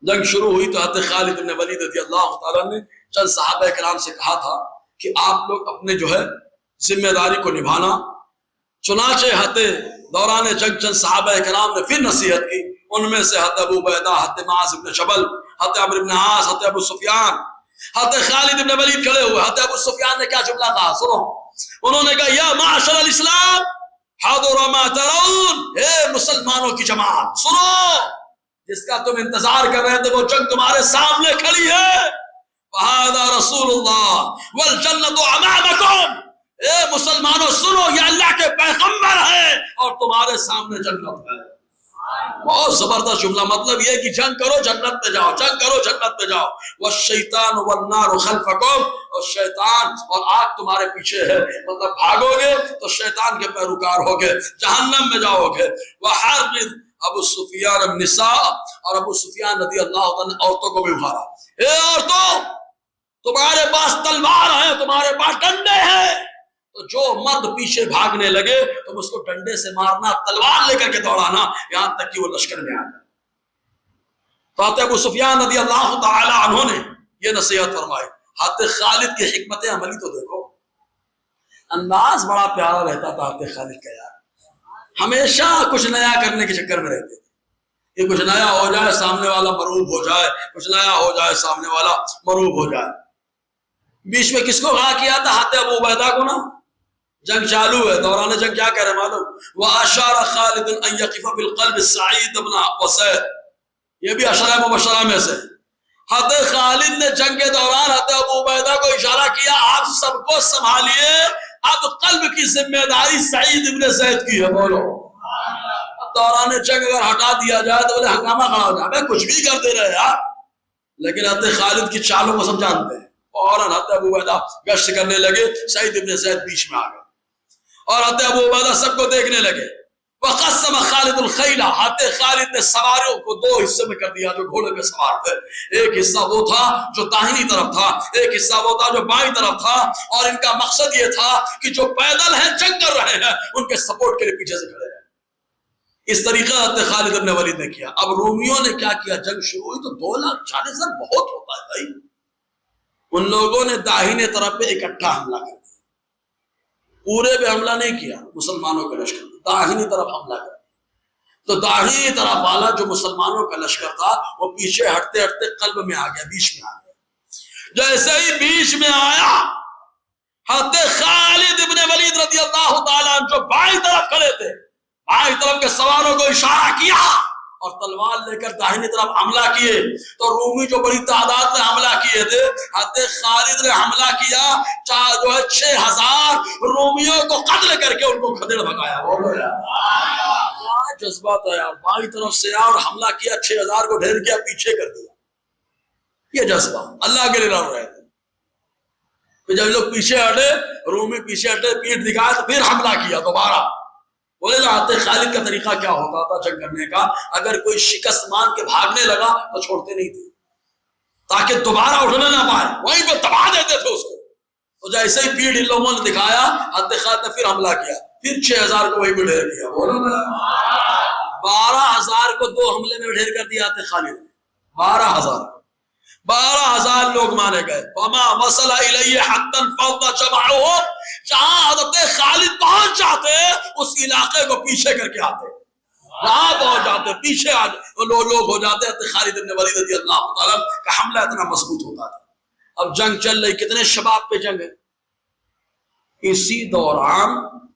Speaker 1: جنگ شروع ہوئی تو حضرت خالد بن ولید رضی اللہ تعالیٰ نے چند صحابہ کرام سے کہا تھا کہ آپ لوگ اپنے جو ہے ذمہ داری کو نبھانا۔ چنانچہ حضرت دوران جنگ چند صحابہ کرام نے پھر نصیحت کی، ان میں سے حضرت ابو عبیدہ، حضرت معاذ بن جبل، حضرت عمرو بن عاص، حضرت ابو سفیان۔ حضرت خالد بن ولید کھڑے ہوئے، حضرت ابو سفیان نے کیا جملہ کہا سنو، انہوں نے کہا یا معاشر الاسلام حضر ما ترون، اے مسلمانوں کی جماعت سنو، جس کا تم انتظار کر رہے تھے وہ جنگ تمہارے سامنے کھڑی ہے۔ وَهَذَا رَسُولُ اللَّهِ وَالْجَنَّةُ أَمَامَكُمْ، اے مسلمانوں سنو، یہ اللہ کے پیغمبر ہیں اور تمہارے سامنے جنت ہے۔ بہت زبردست جملہ. مطلب یہ کہ جنگ کرو جنت پہ جاؤ، جنگ کرو جنت پہ جاؤ. والشیطان والنار خلفکم، اور شیطان اور آگ تمہارے پیچھے ہے. مطلب بھاگو گے تو شیطان کے پیروکار ہوگے، جہنم میں جاؤ گے. وحارب ابو سفیان النساء، اور ابو سفیان رضی اللہ عنہ نے عورتوں کو بھی ابھارا. اے عورتوں، تمہارے پاس تلوار ہے، تمہارے پاس ڈنڈے ہیں، تو جو مرد پیچھے بھاگنے لگے تم اس کو ڈنڈے سے مارنا، تلوار لے کر کے دوڑانا، یہاں تک کہ وہ لشکر میں آ جائے. تو ابو سفیان رضی اللہ تعالی عنہ نے یہ نصیحت فرمائی. حضرت خالد کی حکمت عملی تو دیکھو، انداز بڑا پیارا رہتا تھا حضرت خالد کا. یار ہمیشہ کچھ نیا کرنے کے چکر میں رہتے تھے، یہ کچھ نیا ہو جائے سامنے والا مروب ہو جائے، کچھ نیا ہو جائے سامنے والا مروب ہو جائے. بیچ میں کس کو کہا کیا تھا؟ حضرت ابو عبیدہ کو نا. جنگ چالو ہے، دوران جنگ کیا کہہ رہے معلوم؟ وَأَشَارَ خَالِدٌ أَن يَقِفَ بِالْقَلْبِ السَّعِيدِ بْنَ وَسَيْدٍ، یہ بھی عشرہ مبشرہ میں سے. حضرت خالد نے جنگ کے دوران حضرت ابو عبیدہ کو اشارہ کیا، آپ سب کو سنبھالیے، اب قلب کی ذمہ داری سعید ابن زید کی ہے. بولو دوران جنگ اگر ہٹا دیا جائے تو بولے ہنگامہ کھڑا ہو جائے، کچھ بھی کرتے رہے یار. لیکن حضرت خالد کی چالوں کو سب جانتے ہیں. فوراً حضرت ابو عبیدہ گشت کرنے لگے، سعید ابن زید بیچ میں آ گئے اور حضرت ابو عبیدہ سب کو دیکھنے لگے. وقسم خالد الخیل، حضرت خالد نے سواروں کو دو حصے میں کر دیا جو گھوڑے پہ سوار تھے. ایک حصہ وہ تھا جو داہنی طرف تھا، ایک حصہ وہ تھا جو بائیں طرف تھا، اور ان کا مقصد یہ تھا کہ جو پیدل ہیں جنگ کر رہے ہیں ان کے سپورٹ کے لیے پیچھے سے کھڑے ہیں. اس طریقہ حضرت خالد ابن ولید نے کیا. اب رومیوں نے کیا کیا؟ جنگ شروع ہوئی تو 2,40,000 بہت ہوتا ہے بھائی. ان لوگوں نے داہنے طرف پہ اکٹھا حملہ کر دیا، پورے پہ حملہ نہیں کیا مسلمانوں کا لشکر، داہنی طرف حملہ کر دیا. تو داہنی طرف والا جو مسلمانوں کا لشکر تھا وہ پیچھے ہٹتے ہٹتے قلب میں آ گیا، بیچ میں آ گیا. جیسے ہی بیچ میں آیا، حضرت خالد ابن ولید رضی اللہ تعالیٰ جو بائیں طرف کھڑے تھے، بائیں طرف کے سواروں کو اشارہ کیا اور تلوار لے کر داہنی طرف حملہ کیے. تو رومی جو بڑی تعداد میں حملہ کیے تھے، حضرت خالد نے حملہ کیا، 6,000 رومیوں کو قتل کر کے ان کو کھدڑ بھگایا. جذبہ تھا یار، بائیں طرف سے آیا اور حملہ کیا، 6,000 کو ڈھیر کیا، پیچھے کر دیا. یہ جذبہ اللہ کے لیے لڑ رہے تھے. پھر جب لوگ پیچھے ہٹے، رومی پیچھے ہٹے، پیٹ دکھایا تو پھر حملہ کیا دوبارہ. بولے نا حضرت خالد کا طریقہ کیا ہوتا تھا جنگ کرنے کا؟ اگر کوئی شکست مان کے بھاگنے لگا تو چھوڑتے نہیں تھے تاکہ دوبارہ اٹھنے نہ پائے، وہیں پہ دبا دیتے تھے اس کو. تو جیسے ہی پیڑ ان لوگوں نے دکھایا، حضرت خالد نے پھر حملہ کیا، پھر 6,000 کو وہیں پہ ڈھیر کیا. بولو نا 12,000 کو 2 حملے میں ڈھیر کر دیا حضرت خالد نے. 12,000 لوگ مارے گئے. وما وصل الیہ حتی انفض جمعهم، جہاں حضرت خالد پہنچ جاتے اس علاقے کو پیچھے کر کے آتے، وہاں پہنچ جاتے، پیچھے لوگ ہو جاتے. حضرت خالد بن ولید رضی اللہ تعالیٰ کا حملہ اتنا مضبوط ہوتا تھا. اب جنگ چل رہی، کتنے شباب پہ جنگ ہے. اسی دوران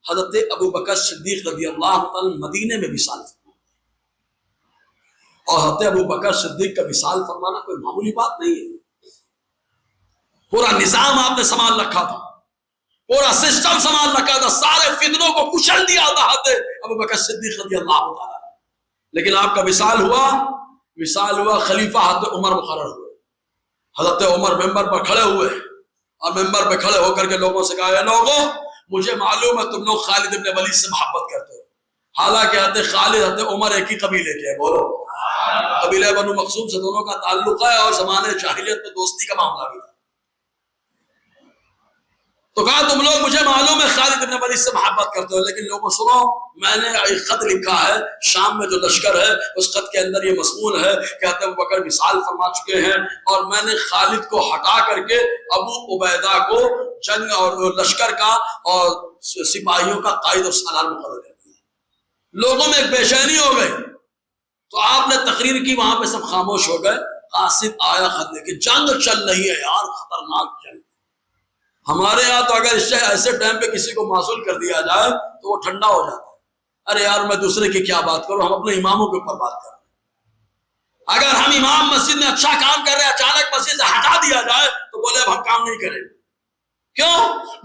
Speaker 1: حضرت ابو بکر صدیق رضی اللہ تعالیٰ مدینے میں وصال فرمایا. اور حضرت ابو بکر صدیق کا وصال فرمانا کوئی معمولی بات نہیں ہے. پورا نظام آپ نے سنبھال رکھا تھا، پورا سسٹم سنبھال رکھا تھا، سارے فتنوں کو کچل دیا تھا حضرت ابو بکر صدیق رضی اللہ تعالیٰ. لیکن آپ کا وصال ہوا، خلیفہ حضرت عمر مقرر ہوئے. حضرت عمر ممبر پر کھڑے ہوئے اور ممبر پہ کھڑے ہو کر کے لوگوں سے کہا، اے لوگوں، مجھے معلوم ہے تم لوگ خالد ابن ولید سے محبت کرتے ہو، حالانکہ حضرت خالد حضرت عمر ایک ہی قبیلے کے ہیں. بولو، قبیلہ بنو مخزوم سے دونوں کا تعلق ہے اور زمانے جاہلیت میں دوستی کا معاملہ بھی تھا. تو کہا تم لوگ مجھے معلوم ہے خالد ابن ولید سے محبت کرتے ہو، لیکن لوگوں سنو، میں نے ایک خط لکھا ہے شام میں جو لشکر ہے، اس خط کے اندر یہ مضمون ہے کہ حضرت ابو بکر وصال فرما چکے ہیں اور میں نے خالد کو ہٹا کر کے ابو عبیدہ کو جنگ اور لشکر کا اور سپاہیوں کا قائد اور سالار مقرر کر دیا. لوگوں میں ایک بے چینی ہو گئی. تو آپ نے تقریر کی، وہاں پہ سب خاموش ہو گئے. قاصد آیا خط لے کے، جنگ چل رہی ہے یار، خطرناک جنگ. ہمارے یہاں تو اگر ایسے ٹائم پہ کسی کو معزول کر دیا جائے تو وہ ٹھنڈا ہو جاتا ہے. ارے یار میں دوسرے کی کیا بات کروں، ہم اپنے اماموں کے اوپر بات کر رہے ہیں. اگر ہم امام مسجد میں اچھا کام کر رہے ہیں، اچانک مسجد سے ہٹا دیا جائے تو بولے اب ہم کام نہیں کریں. کیوں؟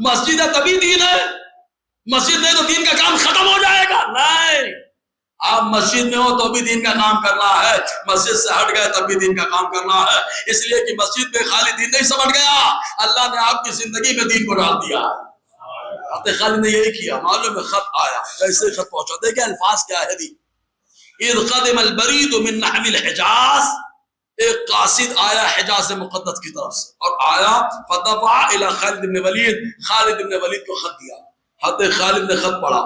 Speaker 1: مسجد ہے تبھی دین ہے، مسجد نہیں تو دین کا کام ختم ہو جائے گا. نہیں، آپ مسجد میں ہو تو بھی دین کا کام کرنا ہے، مسجد سے ہٹ گئے تب بھی دین کا کام کرنا ہے، اس لیے کہ مسجد میں خالی دین نہیں سمجھ گیا، اللہ نے آپ کی زندگی میں دین کو ڈال دیا۔ حضرت خالد نے یہی کیا، معلوم ہے خط آیا، جیسے خط پہنچا، دیکھیں الفاظ کیا ہے دی، اذ قدم البرید من نحو الحجاز، ایک قاصد آیا حجاز مقدس کی طرف سے، اور آیا فدفع الی خالد بن ولید، خالد بن ولید کو خط دیا۔ حضرت خالد نے خط پڑھا،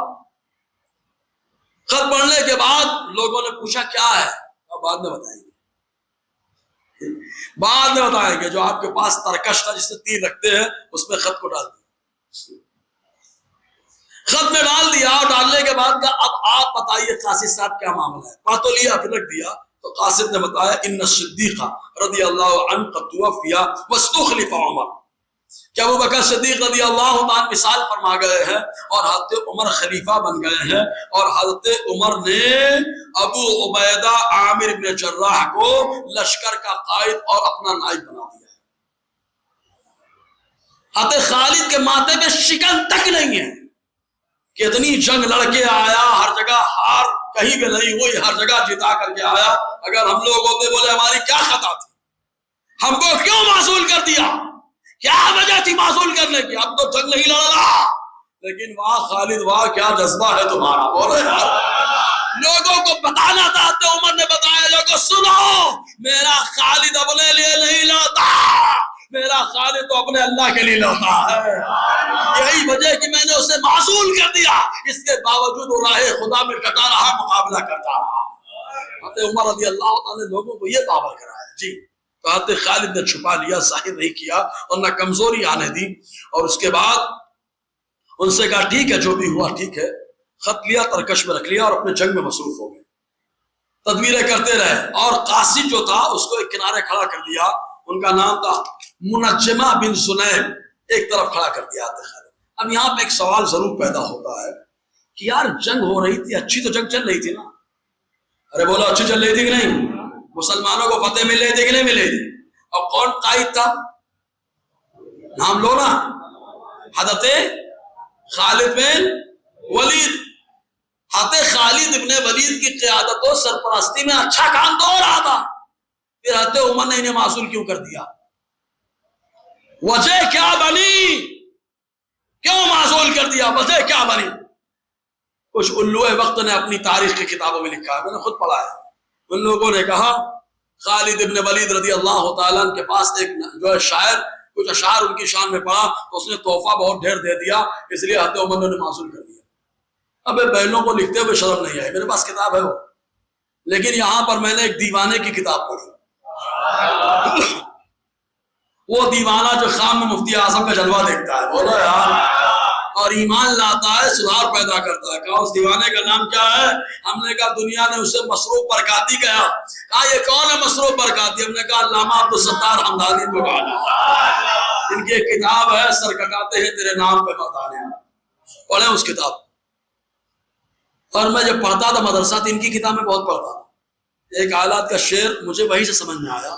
Speaker 1: خط پڑھنے کے بعد لوگوں نے پوچھا کیا ہے، اب بعد میں بتائیں گے، بعد میں بتائیں گے، جو آپ کے پاس ترکش تھا جس سے تیر رکھتے ہیں اس میں خط کو ڈال دیا، خط میں ڈال دیا، اور ڈالنے کے بعد کہا اب آپ بتائیے قاصد صاحب کیا معاملہ ہے، پڑھ تو لیا پھر رکھ دیا، تو قاصد نے بتایا ان الصدیق رضی اللہ عنہ قد توفی واستخلف عمر، کہ ابو بکر صدیق رضی اللہ عنہ مثال فرما گئے ہیں اور حضرت عمر خلیفہ بن گئے ہیں، اور حضرت عمر نے ابو عبیدہ عامر بن جراح کو لشکر کا قائد اور اپنا نائب بنا دیا ہے۔ حضرت خالد کے ماتھے پہ شکن تک نہیں ہے، کتنی جنگ لڑ کے آیا، ہر جگہ ہار کہیں بھی نہیں ہوئی، ہر جگہ جتا کر کے آیا، اگر ہم لوگ ہوتے بولے ہماری کیا خطا تھی، ہم کو کیوں معزول کر دیا، کیا وجہ تھی معزول کرنے کی، اب تو جنگ نہیں لڑ رہا، لیکن واہ خالد واہ کیا جذبہ ہے تمہارا، بولے یار، لوگوں کو بتانا تھا، حضرت عمر نے بتایا لوگوں سنو، میرا خالد اپنے لیے نہیں لڑتا، میرا خالد تو اپنے اللہ کے لیے لڑتا ہے، یہی وجہ کہ میں نے اسے معزول کر دیا، اس کے باوجود وہ راہ خدا میں ڈٹا رہا، مقابلہ کرتا رہا۔ حضرت عمر رضی اللہ عنہ نے لوگوں کو یہ باور کرایا جی، تو حضرت خالد نے چھپا لیا، ظاہر نہیں کیا، اور نہ کمزوری آنے دی، اور اس کے بعد ان سے کہا ٹھیک ہے جو بھی ہوا ٹھیک ہے، خط لیا ترکش میں رکھ لیا اور اپنے جنگ میں مصروف ہو گئے، تدبیریں کرتے رہے، اور قاصد جو تھا اس کو ایک کنارے کھڑا کر دیا، ان کا نام تھا منجمہ بن سنیم، ایک طرف کھڑا کر دیا حضرت خالد۔ اب یہاں پہ ایک سوال ضرور پیدا ہوتا ہے کہ یار جنگ ہو رہی تھی، اچھی تو جنگ چل رہی تھی نا، ارے بولو اچھی چل رہی تھی کہ نہیں، مسلمانوں کو فتح مل رہی تھی کہ نہیں مل رہی تھی، اور کون قائد تھا، نام لو نا، حضرت خالد بن ولید۔ حضرت خالد بن ولید کی قیادت و سرپرستی میں اچھا کام تو ہو رہا تھا، پھر حضرت عمر نے انہیں معزول کیوں کر دیا، وجہ کیا بنی، کیوں معزول کر دیا، وجہ کیا بنی؟ کچھ علوہ وقت نے اپنی تاریخ کی کتابوں میں لکھا ہے، میں نے خود پڑھا ہے، ان لوگوں نے کہا خالد بن ولید رضی اللہ تعالیٰ عنہ کے پاس ایک جو ہے شاعر کچھ اشعار ان کی شان میں پڑھا تو اس نے تحفہ بہت ڈھیر دے دیا، اس لیے حضرت عمر نے انہیں معزول کر دیا۔ اب بہنوں کو لکھتے ہوئے شرم نہیں آئی، میرے پاس کتاب ہے وہ، لیکن یہاں پر میں نے ایک دیوانے کی کتاب پڑھی، وہ دیوانہ جو خام میں مفتی اعظم کا جلوہ دیکھتا ہے، بولو یار، اور ایمان لاتا ہے، سدھار پیدا کرتا ہے۔ کہا اس دیوانے کا نام کیا ہے؟ ہم نے کہا دنیا نے اسے مسروق برکاتی کہا۔ کہا یہ کون ہے مسروق برکاتی؟ ہم نے کہا علامہ عبدالستار حمدانی کو کہا، ان کی ایک کتاب ہے سر کٹاتے ہیں تیرے نام پہ مردانے، پڑھیں اس کتاب۔ اور میں جب پڑھتا تھا مدرسہ تو ان کی کتاب میں بہت پڑھتا تھا، ایک آیات کا شعر مجھے وہیں سے سمجھ میں آیا،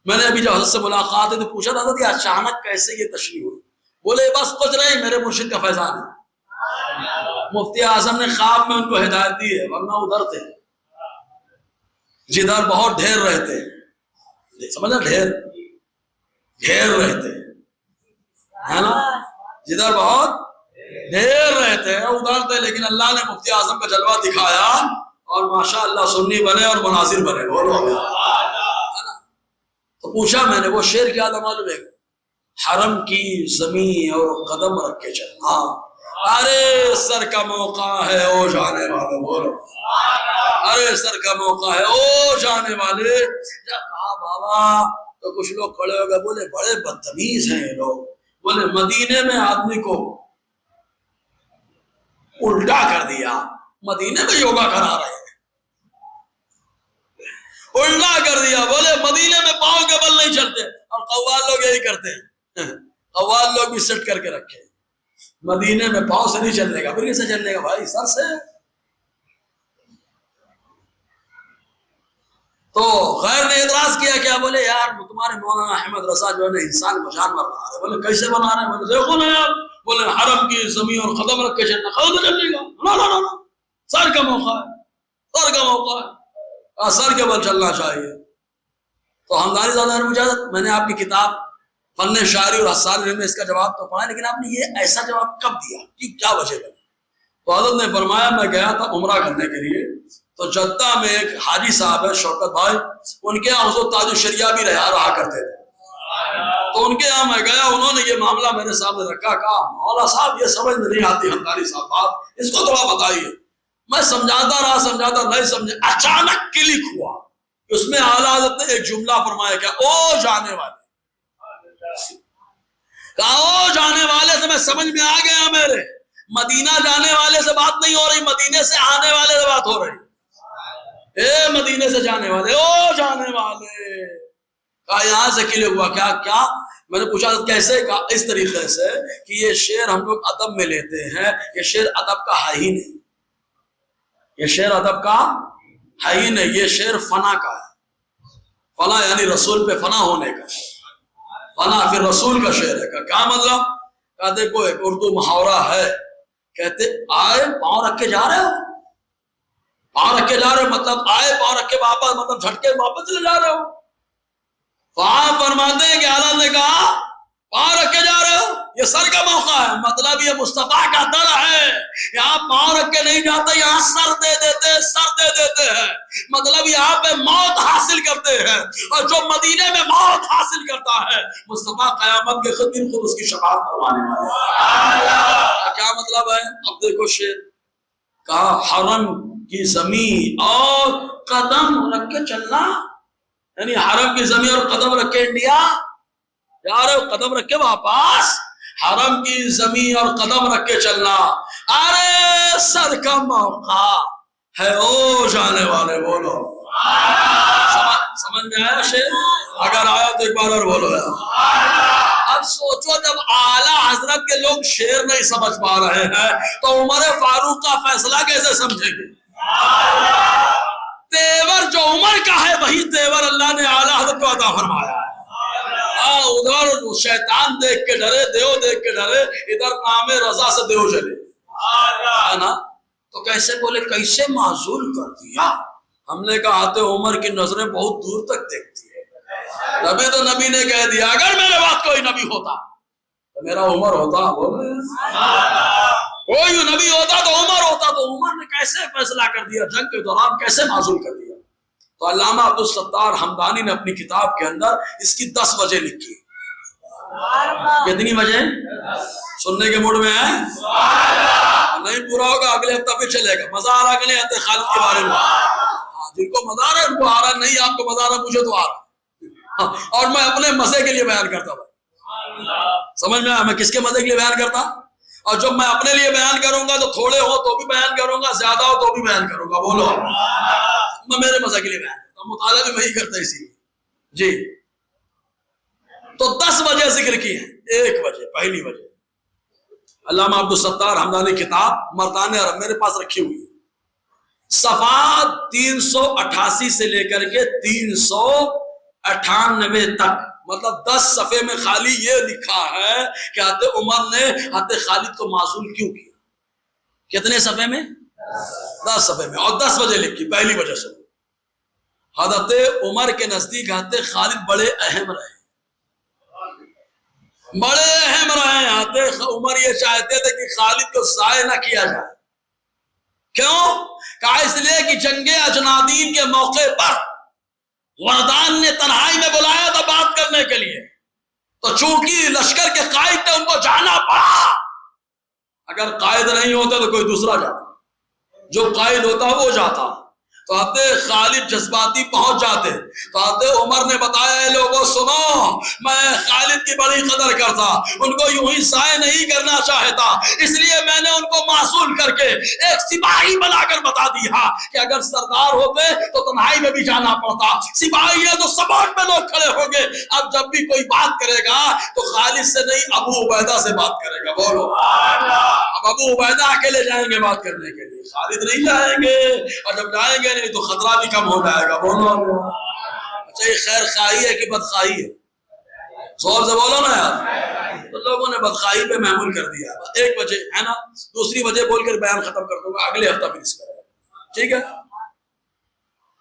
Speaker 1: میں نے ابھی جب حضرت سے ملاقات ہے تو پوچھا تھا کہ اچانک کیسے یہ تشریح ہوئی، بولے بس کچھ نہیں، میرے مرشد کا فیضان ہے، مفتی اعظم نے خواب میں ان کو ہدایت دی ہے، ورنہ ادھر تھے جدھر بہت ڈھیر رہتے ہیں، سمجھا، ڈھیر رہتے ہیں نا، جدھر بہت ڈھیر رہتے ہیں ادھر تھے، لیکن اللہ نے مفتی اعظم کا جلوہ دکھایا اور ماشاءاللہ سنی بنے اور مناظر بنے، بولو تو پوچھا میں نے وہ شعر کیا تھا معلوم ہے؟ حرم کی زمین اور قدم رکھ کے چلنا، ارے سر کا موقع ہے او جانے والے، بولو ارے سر کا موقع ہے او جانے والے۔ جب کہا بابا تو کچھ لوگ کھڑے ہو گئے، بولے بڑے بدتمیز ہیں یہ لوگ، بولے مدینے میں آدمی کو الٹا کر دیا، مدینے میں یوگا کرا رہے ہیں، الٹا کر دیا، بولے مدینے میں پاؤں کے بل نہیں چلتے، اور قوال لوگ یہی کرتے ہیں، قوال لوگ بھی سیٹ کر کے رکھے، مدینے میں پاؤں سے نہیں چلنے کا، پھر کیسے چلنے کا بھائی، سر سے۔ تو غیر نے اعتراض کیا، کیا بولے یار تمہارے مولانا احمد رضا جو ہے نا انسان کو جانور بنا رہے، بولے کیسے بنا رہے ہیں؟ بولے دیکھو نا یار، بولے حرم کی زمین اور قدم رکھ کے چلنا، قدم چلنے کا، نا نا نا، سر کا موقع ہے، سر کا موقع ہے، سر کے بل چلنا چاہیے۔ تو حمدانی صاحب نے پوچھا میں نے آپ کی کتاب فن شاعری اور حسان میں اس کا جواب تو پایا، لیکن آپ نے یہ ایسا جواب کب دیا، کیا وجہ بنی؟ تو حضرت نے فرمایا میں گیا تھا عمرہ کرنے کے لیے، تو جدہ میں ایک حاجی صاحب ہے شوکت بھائی، ان کے یہاں حضور تاج الشریعہ بھی رہا کرتے تھے۔ تو ان کے یہاں میں گیا، انہوں نے یہ معاملہ میرے سامنے رکھا، کہا مولا صاحب یہ سمجھ میں نہیں آتی حمدانی صاحب بات، اس کو تھوڑا بتائیے۔ میں سمجھاتا رہا نہیں سمجھے، اچانک کلک ہوا، اس میں اعلیٰ حضرت نے ایک جملہ فرمایا، کیا او جانے والے، کہا او جانے والے سے میں سمجھ میں آ گیا، میرے مدینہ جانے والے سے بات نہیں ہو رہی، مدینے سے آنے والے سے بات ہو رہی، اے مدینے سے جانے والے، او جانے والے۔ کہا یہاں سے کلک ہوا، کیا میں نے پوچھا کیسے؟ کہا اس طریقے سے کہ یہ شعر ہم لوگ ادب میں لیتے ہیں، یہ شعر ادب کا ہے ہی نہیں، یہ شعر ادب کا ہے ہی نہیں، یہ شعر فنا کا ہے، فنا یعنی رسول پہ فنا ہونے کا، فنا پھر رسول کا شعر ہے۔ کیا مطلب؟ کہا دیکھو ایک اردو محاورہ ہے، کہتے آئے پاؤں رکھ کے جا رہے ہو، پاؤں رکھ کے جا رہے ہو مطلب آئے پاؤں رکھ کے واپس، مطلب جھٹکے واپس چلے جا رہے ہو۔ آپ فرماتے ہیں کہ اعلیٰ نے کہا پاؤں رکھ کے جا رہے ہو، یہ سر کا موقع ہے، مطلب یہ مصطفیٰ کا در ہے، یہاں پاؤں رکھ کے نہیں جاتے، یہاں سر دے دیتے ہیں، مطلب یہاں پہ موت حاصل کرتے ہیں، اور جو مدینے میں موت حاصل کرتا ہے مصطفیٰ قیامت کے دن خود اس کی شفاعت کروانے والے ہیں۔ کیا مطلب ہے؟ اب دیکھو شعر، کہا حرم کی زمین اور قدم رکھ کے چلنا، یعنی حرم کی زمین اور قدم رکھ کے انڈیا یار، قدم رکھ کے واپس، حرم کی زمین اور قدم رکھ کے چلنا، ارے سر کا موقع ہے او جانے والے، بولو سمجھ میں آیا شعر؟ اگر آیا تو ایک بار اور بولو یار۔ اب سوچو جب اعلیٰ حضرت کے لوگ شعر نہیں سمجھ پا رہے ہیں تو عمر فاروق کا فیصلہ کیسے سمجھیں گے؟ تیور جو عمر کا ہے وہی تیور اللہ نے اعلیٰ حضرت کو عطا فرمایا ہے۔ ادھر شیطان دیکھ کے ڈرے، دیو دیکھ کے ڈرے، ادھر نام رضا سے دیو چلے، ہے نا؟ تو کیسے بولے، کیسے معزول کر دیا؟ ہم نے کہا آتے عمر کی نظریں بہت دور تک دیکھتی ہے، نبی تو نبی نے کہہ دیا اگر میرے بعد کوئی نبی ہوتا تو میرا عمر ہوتا، بولے کوئی نبی ہوتا تو عمر ہوتا، تو عمر نے کیسے فیصلہ کر دیا، جنگ کے دوران کیسے معزول کر دیا؟ تو علامہ عبدالستار حمدانی نے اپنی کتاب کے اندر اس کی 10 وجہ لکھی۔ کتنی وجہ؟ سننے کے موڈ میں ہے؟ نہیں پورا ہوگا اگلے ہفتہ پہ چلے گا۔ مزہ آ رہا کہ نہیں آتے خالد کے بارے میں؟ جن کو مزہ آ رہا ہے ان کو آ رہا، نہیں آپ کو مزہ آ رہا مجھے تو آ رہا، اور میں اپنے مزے کے لیے بیان کرتا ہوں۔ سمجھ میں آیا میں کس کے مزے کے لیے بیان کرتا؟ اور جب میں اپنے لیے بیان کروں گا تو تھوڑے ہو تو بھی بیان کروں گا، زیادہ ہو تو بھی بیان کروں گا، بولو میں میرے مزہ کے لیے بیان کرتا ہوں، مطالعہ بھی وہی کرتا اسی لیے جی۔ تو 10 وجہ ذکر کی ہیں۔ ایک وجہ، پہلی وجہ علامہ عبدالستار حمدانی کتاب مردان عرب میرے پاس رکھی ہوئی ہے، صفحات 388 سے لے کر کے 398 تک، مطلب 10 صفحے میں خالی یہ لکھا ہے کہ حضرت عمر نے حضرت خالد کو معزول کیوں کیا۔ کتنے صفحے میں؟ 10 صفحے میں، اور 10 وجہ لکھی۔ پہلی وجہ سے حضرت عمر کے نزدیک حضرت خالد بڑے اہم رہے، بڑے اہم رہے۔ حضرت عمر یہ چاہتے تھے کہ خالد کو ضائع نہ کیا جائے۔ کیوں؟ کہا اس لیے کہ جنگ اجنادین کے موقع پر وردان نے تنہائی میں بلایا تھا بات کرنے کے لیے، تو چونکہ لشکر کے قائد تھے ان کو جانا پڑا۔ اگر قائد نہیں ہوتا تو کوئی دوسرا جاتا، جو قائد ہوتا وہ جاتا، تو حضرت خالد جذباتی پہنچ جاتے۔ تو حضرت عمر نے بتایا اے لوگوں سنو، میں خالد کی بڑی قدر کرتا، ان کو یوں ہی ضائع نہیں کرنا چاہتا، اس لیے میں نے ان کو معزول کر کے ایک سپاہی بنا کر بتا دیا کہ اگر سردار ہوتے تو تنہائی میں بھی جانا پڑتا، سپاہی ہے تو سپورٹ میں لوگ کھڑے ہوں گے، اب جب بھی کوئی بات کرے گا تو خالد سے نہیں ابو عبیدہ سے بات کرے گا، بولو اب ابو عبیدہ اکیلے جائیں گے بات کرنے کے لیے، خالد نہیں جائیں گے، اور جب جائیں گے نہیں تو خطرہ بھی کم ہو جائے گا، بولو اچھا یہ خیر خواہی ہے کہ بدخواہی ہے؟ زور سے بولو نا یار۔ تو لوگوں نے بدخواہی پہ محمول کر دیا۔ ایک وجہ ہے نا، دوسری وجہ بول کر بیان ختم کر دوں گا، اگلے ہفتہ پھر اس پر ہے، ٹھیک ہے؟